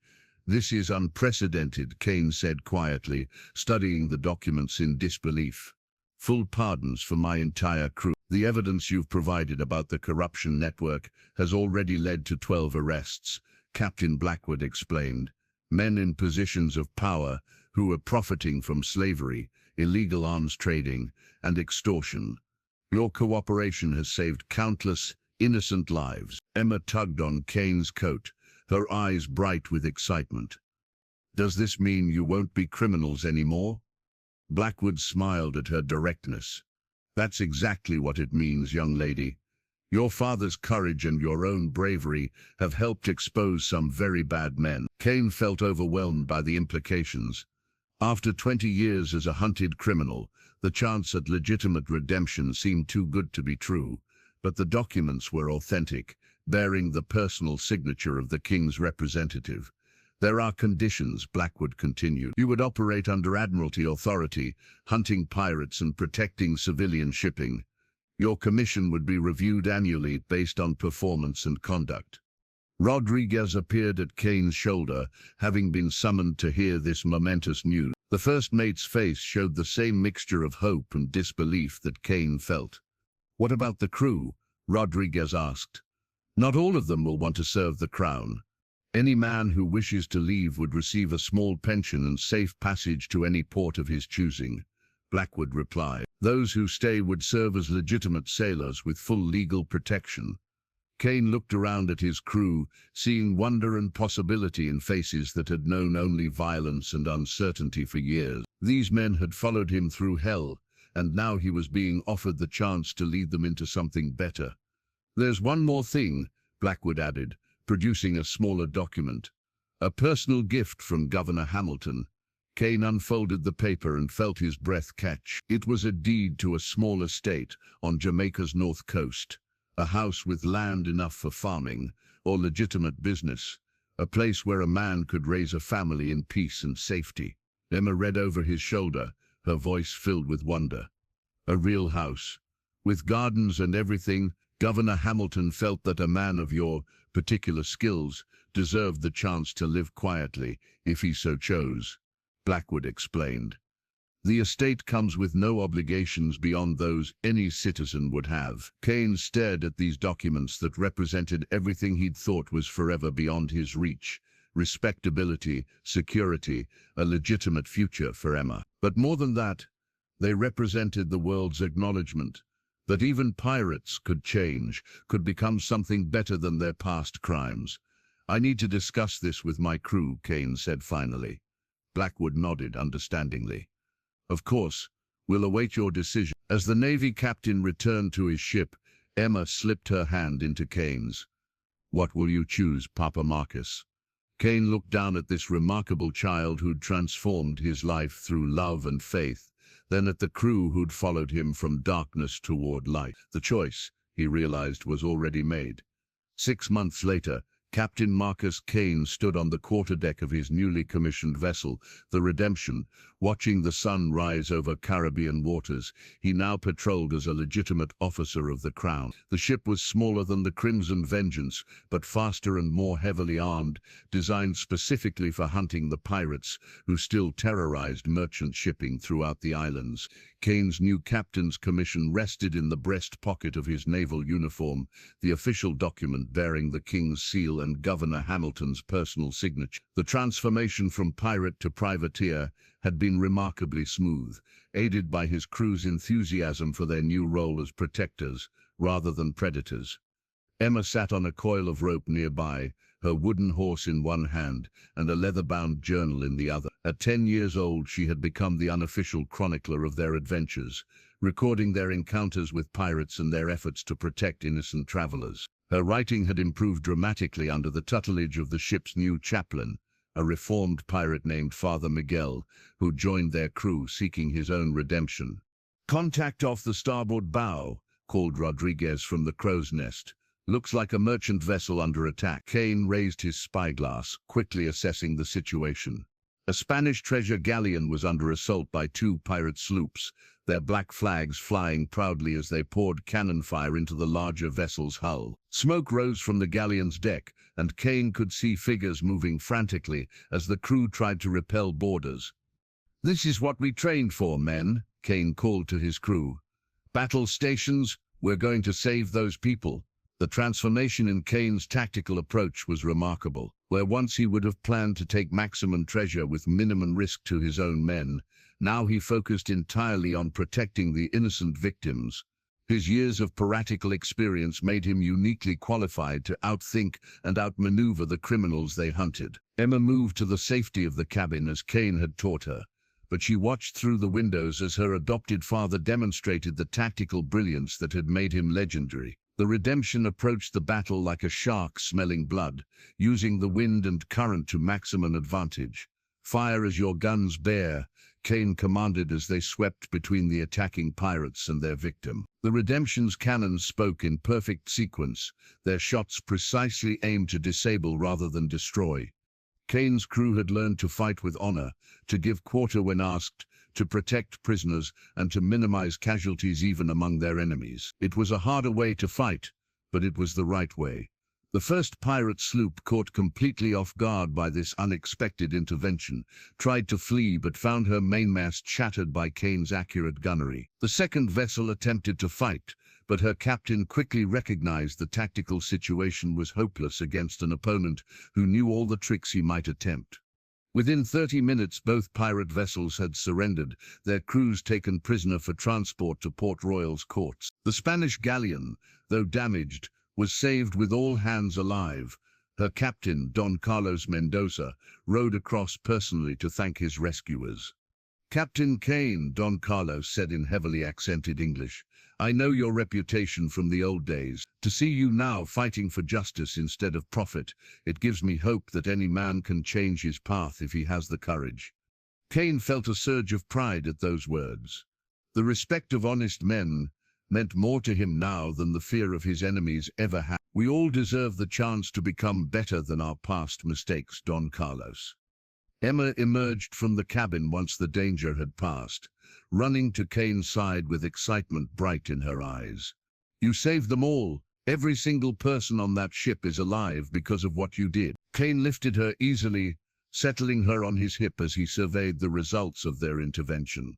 [SPEAKER 1] "This is unprecedented," Kane said quietly, studying the documents in disbelief. "Full pardons for my entire crew. The evidence you've provided about the corruption network has already led to 12 arrests," Captain Blackwood explained. "Men in positions of power who were profiting from slavery, illegal arms trading, and extortion. Your cooperation has saved countless innocent lives." Emma tugged on Kane's coat, her eyes bright with excitement. "Does this mean you won't be criminals anymore?" Blackwood smiled at her directness. "That's exactly what it means, young lady. Your father's courage and your own bravery have helped expose some very bad men." Kane felt overwhelmed by the implications. After 20 years as a hunted criminal, the chance at legitimate redemption seemed too good to be true, but the documents were authentic, bearing the personal signature of the king's representative. "There are conditions," Blackwood continued. "You would operate under Admiralty authority, hunting pirates and protecting civilian shipping. Your commission would be reviewed annually based on performance and conduct." Rodriguez appeared at Kane's shoulder, having been summoned to hear this momentous news. The first mate's face showed the same mixture of hope and disbelief that Kane felt. "What about the crew?" Rodriguez asked. "Not all of them will want to serve the crown. Any man who wishes to leave would receive a small pension and safe passage to any port of his choosing," Blackwood replied. "Those who stay would serve as legitimate sailors with full legal protection." Kane looked around at his crew, seeing wonder and possibility in faces that had known only violence and uncertainty for years. These men had followed him through hell, and now he was being offered the chance to lead them into something better. "There's one more thing," Blackwood added, producing a smaller document. "A personal gift from Governor Hamilton." Kane unfolded the paper and felt his breath catch. It was a deed to a small estate on Jamaica's north coast. A house with land enough for farming or legitimate business, a place where a man could raise a family in peace and safety. Emma read over his shoulder, her voice filled with wonder. "A real house, with gardens and everything." Governor Hamilton felt that a man of your particular skills deserved the chance to live quietly, if he so chose, Blackwood explained. "The estate comes with no obligations beyond those any citizen would have." Kane stared at these documents that represented everything he'd thought was forever beyond his reach: respectability, security, a legitimate future for Emma. But more than that, they represented the world's acknowledgement that even pirates could change, could become something better than their past crimes. "I need to discuss this with my crew," Kane said finally. Blackwood nodded understandingly. "Of course, we'll await your decision." As the Navy captain returned to his ship, Emma slipped her hand into Kane's. "What will you choose, Papa Marcus?" Kane looked down at this remarkable child who'd transformed his life through love and faith, then at the crew who'd followed him from darkness toward light. The choice, he realized, was already made. 6 months later, Captain Marcus Kane stood on the quarterdeck of his newly commissioned vessel, the Redemption, watching the sun rise over Caribbean waters. He now patrolled as a legitimate officer of the Crown. The ship was smaller than the Crimson Vengeance, but faster and more heavily armed, designed specifically for hunting the pirates who still terrorized merchant shipping throughout the islands. Kane's new captain's commission rested in the breast pocket of his naval uniform, the official document bearing the King's seal and Governor Hamilton's personal signature. The transformation from pirate to privateer had been remarkably smooth, aided by his crew's enthusiasm for their new role as protectors rather than predators. Emma sat on a coil of rope nearby, her wooden horse in one hand and a leather-bound journal in the other. At 10 years old, she had become the unofficial chronicler of their adventures, recording their encounters with pirates and their efforts to protect innocent travelers. Her writing had improved dramatically under the tutelage of the ship's new chaplain, a reformed pirate named Father Miguel, who joined their crew seeking his own redemption. "Contact off the starboard bow," called Rodriguez from the crow's nest. "Looks like a merchant vessel under attack." Kane raised his spyglass, quickly assessing the situation. A Spanish treasure galleon was under assault by 2 pirate sloops, their black flags flying proudly as they poured cannon fire into the larger vessel's hull. Smoke rose from the galleon's deck, and Kane could see figures moving frantically as the crew tried to repel boarders. "This is what we trained for, men," Kane called to his crew. "Battle stations, we're going to save those people." The transformation in Kane's tactical approach was remarkable. Where once he would have planned to take maximum treasure with minimum risk to his own men, now he focused entirely on protecting the innocent victims. His years of piratical experience made him uniquely qualified to outthink and outmaneuver the criminals they hunted. Emma moved to the safety of the cabin as Kane had taught her, but she watched through the windows as her adopted father demonstrated the tactical brilliance that had made him legendary. The Redemption approached the battle like a shark smelling blood, using the wind and current to maximum advantage. "Fire as your guns bear," Kane commanded as they swept between the attacking pirates and their victim. The Redemption's cannons spoke in perfect sequence, their shots precisely aimed to disable rather than destroy. Kane's crew had learned to fight with honor, to give quarter when asked, to protect prisoners, and to minimize casualties even among their enemies. It was a harder way to fight, but it was the right way. The first pirate sloop, caught completely off guard by this unexpected intervention, tried to flee but found her mainmast shattered by Kane's accurate gunnery. The second vessel attempted to fight, but her captain quickly recognized the tactical situation was hopeless against an opponent who knew all the tricks he might attempt. Within 30 minutes, both pirate vessels had surrendered, their crews taken prisoner for transport to Port Royal's courts. The Spanish galleon, though damaged, was saved with all hands alive. Her captain, Don Carlos Mendoza, rowed across personally to thank his rescuers. "Captain Kane," Don Carlos said in heavily accented English, "I know your reputation from the old days. To see you now fighting for justice instead of profit, it gives me hope that any man can change his path if he has the courage." Kane felt a surge of pride at those words. The respect of honest men meant more to him now than the fear of his enemies ever had. "We all deserve the chance to become better than our past mistakes, Don Carlos." Emma emerged from the cabin once the danger had passed, running to Kane's side with excitement bright in her eyes. "You saved them all. Every single person on that ship is alive because of what you did." Kane lifted her easily, settling her on his hip as he surveyed the results of their intervention.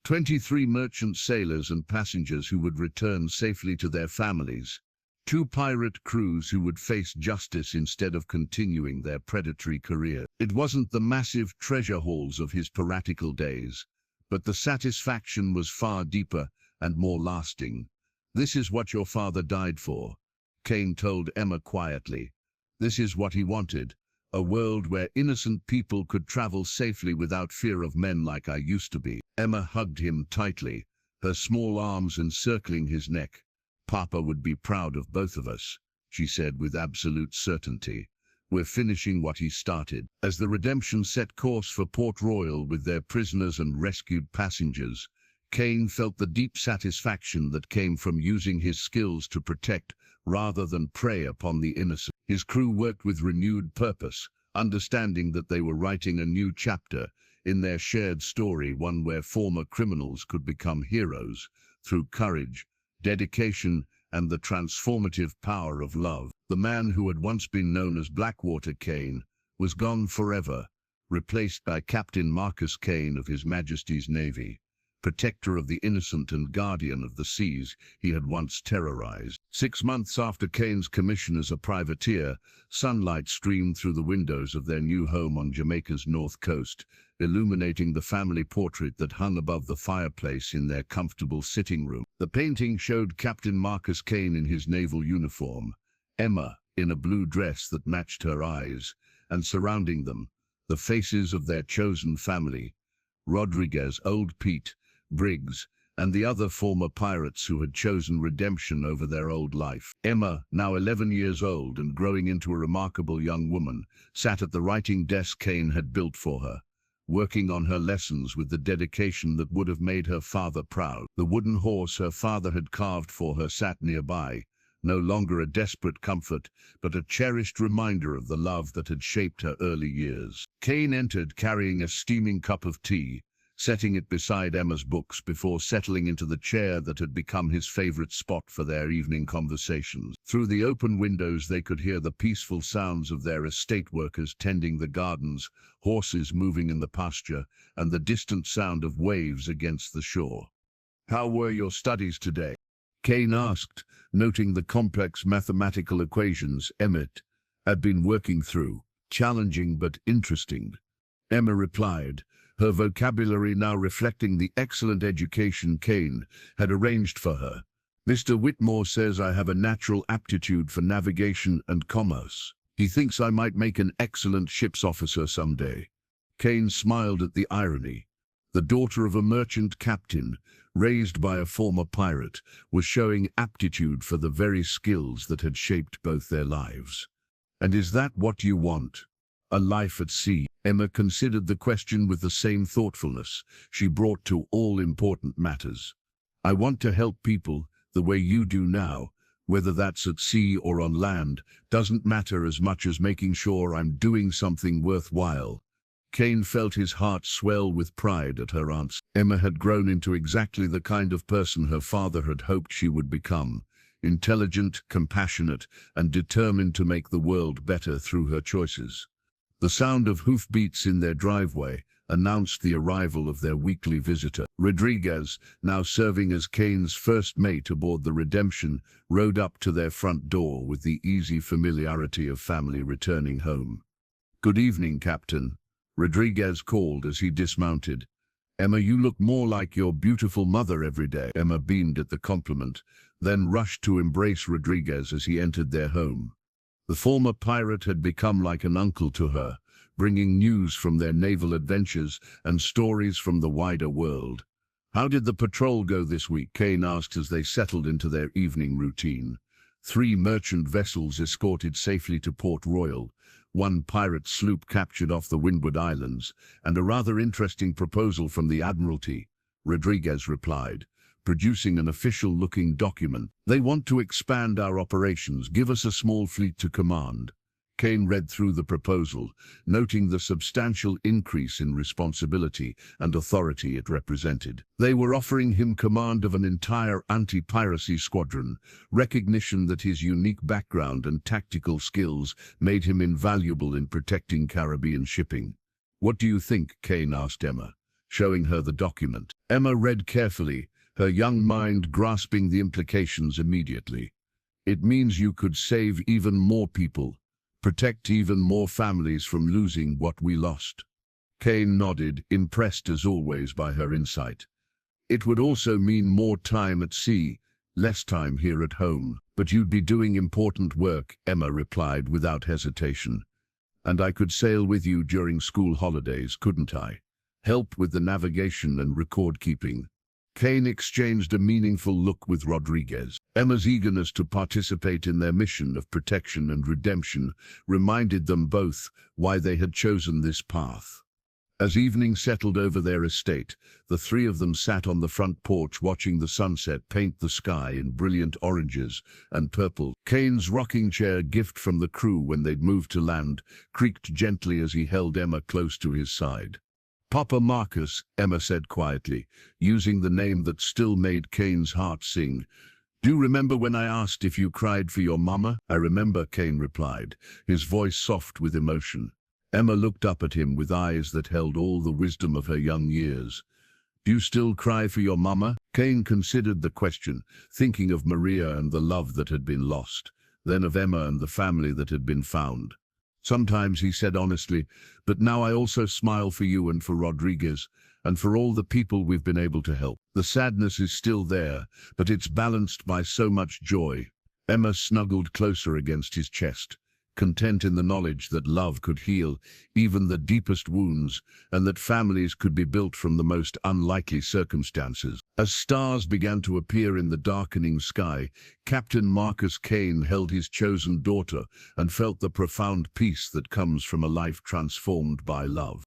[SPEAKER 1] 23 merchant sailors and passengers who would return safely to their families. 2 pirate crews who would face justice instead of continuing their predatory career. It wasn't the massive treasure hauls of his piratical days, but the satisfaction was far deeper and more lasting. "This is what your father died for," Kane told Emma quietly. "This is what he wanted, a world where innocent people could travel safely without fear of men like I used to be." Emma hugged him tightly, her small arms encircling his neck. "Papa would be proud of both of us," she said with absolute certainty. "We're finishing what he started." As the Redemption set course for Port Royal with their prisoners and rescued passengers, Kane felt the deep satisfaction that came from using his skills to protect rather than prey upon the innocent. His crew worked with renewed purpose, understanding that they were writing a new chapter in their shared story, one where former criminals could become heroes through courage, dedication, and the transformative power of love. The man who had once been known as Blackwater Kane was gone forever, replaced by Captain Marcus Kane of His Majesty's Navy, protector of the innocent and guardian of the seas he had once terrorized. 6 months after Kane's commission as a privateer, sunlight streamed through the windows of their new home on Jamaica's north coast, illuminating the family portrait that hung above the fireplace in their comfortable sitting room. The painting showed Captain Marcus Kane in his naval uniform, Emma in a blue dress that matched her eyes, and surrounding them, the faces of their chosen family, Rodriguez, Old Pete, Briggs, and the other former pirates who had chosen redemption over their old life. Emma, now 11 years old and growing into a remarkable young woman, sat at the writing desk Kane had built for her, working on her lessons with the dedication that would have made her father proud. The wooden horse her father had carved for her sat nearby, no longer a desperate comfort, but a cherished reminder of the love that had shaped her early years. Kane entered carrying a steaming cup of tea, setting it beside Emma's books before settling into the chair that had become his favorite spot for their evening conversations. Through the open windows they could hear the peaceful sounds of their estate workers tending the gardens, horses moving in the pasture, and the distant sound of waves against the shore. "How were your studies today?" Kane asked, noting the complex mathematical equations Emmett had been working through. "Challenging but interesting," Emma replied, her vocabulary now reflecting the excellent education Kane had arranged for her. "Mr. Whitmore says I have a natural aptitude for navigation and commerce. He thinks I might make an excellent ship's officer someday." Kane smiled at the irony. The daughter of a merchant captain, raised by a former pirate, was showing aptitude for the very skills that had shaped both their lives. "And is that what you want? A life at sea?" Emma considered the question with the same thoughtfulness she brought to all important matters. "I want to help people the way you do now, whether that's at sea or on land, doesn't matter as much as making sure I'm doing something worthwhile." Kane felt his heart swell with pride at her answer. Emma had grown into exactly the kind of person her father had hoped she would become, intelligent, compassionate, and determined to make the world better through her choices. The sound of hoofbeats in their driveway announced the arrival of their weekly visitor. Rodriguez, now serving as Kane's first mate aboard the Redemption, rode up to their front door with the easy familiarity of family returning home. "Good evening, Captain," Rodriguez called as he dismounted. "Emma, you look more like your beautiful mother every day." Emma beamed at the compliment, then rushed to embrace Rodriguez as he entered their home. The former pirate had become like an uncle to her, bringing news from their naval adventures and stories from the wider world. "How did the patrol go this week?" Kane asked as they settled into their evening routine. 3 merchant vessels escorted safely to Port Royal, 1 pirate sloop captured off the Windward Islands, and a rather interesting proposal from the Admiralty, Rodriguez replied, producing an official-looking document. "They want to expand our operations, give us a small fleet to command." Kane read through the proposal, noting the substantial increase in responsibility and authority it represented. They were offering him command of an entire anti-piracy squadron, recognition that his unique background and tactical skills made him invaluable in protecting Caribbean shipping. "What do you think?" Kane asked Emma, showing her the document. Emma read carefully, her young mind grasping the implications immediately. "It means you could save even more people, protect even more families from losing what we lost." Kane nodded, impressed as always by her insight. "It would also mean more time at sea, less time here at home." "But you'd be doing important work," Emma replied without hesitation. "And I could sail with you during school holidays, couldn't I? Help with the navigation and record-keeping." Kane exchanged a meaningful look with Rodriguez. Emma's eagerness to participate in their mission of protection and redemption reminded them both why they had chosen this path. As evening settled over their estate, the three of them sat on the front porch watching the sunset paint the sky in brilliant oranges and purple. Kane's rocking chair, gift from the crew when they'd moved to land, creaked gently as he held Emma close to his side. "Papa Marcus," Emma said quietly, using the name that still made Kane's heart sing. "Do you remember when I asked if you cried for your mama?" "I remember," Kane replied, his voice soft with emotion. Emma looked up at him with eyes that held all the wisdom of her young years. "Do you still cry for your mama?" Kane considered the question, thinking of Maria and the love that had been lost, then of Emma and the family that had been found. "Sometimes," he said honestly, "but now I also smile for you and for Rodriguez, and for all the people we've been able to help. The sadness is still there, but it's balanced by so much joy." Emma snuggled closer against his chest, content in the knowledge that love could heal even the deepest wounds, and that families could be built from the most unlikely circumstances. As stars began to appear in the darkening sky, Captain Marcus Kane held his chosen daughter and felt the profound peace that comes from a life transformed by love.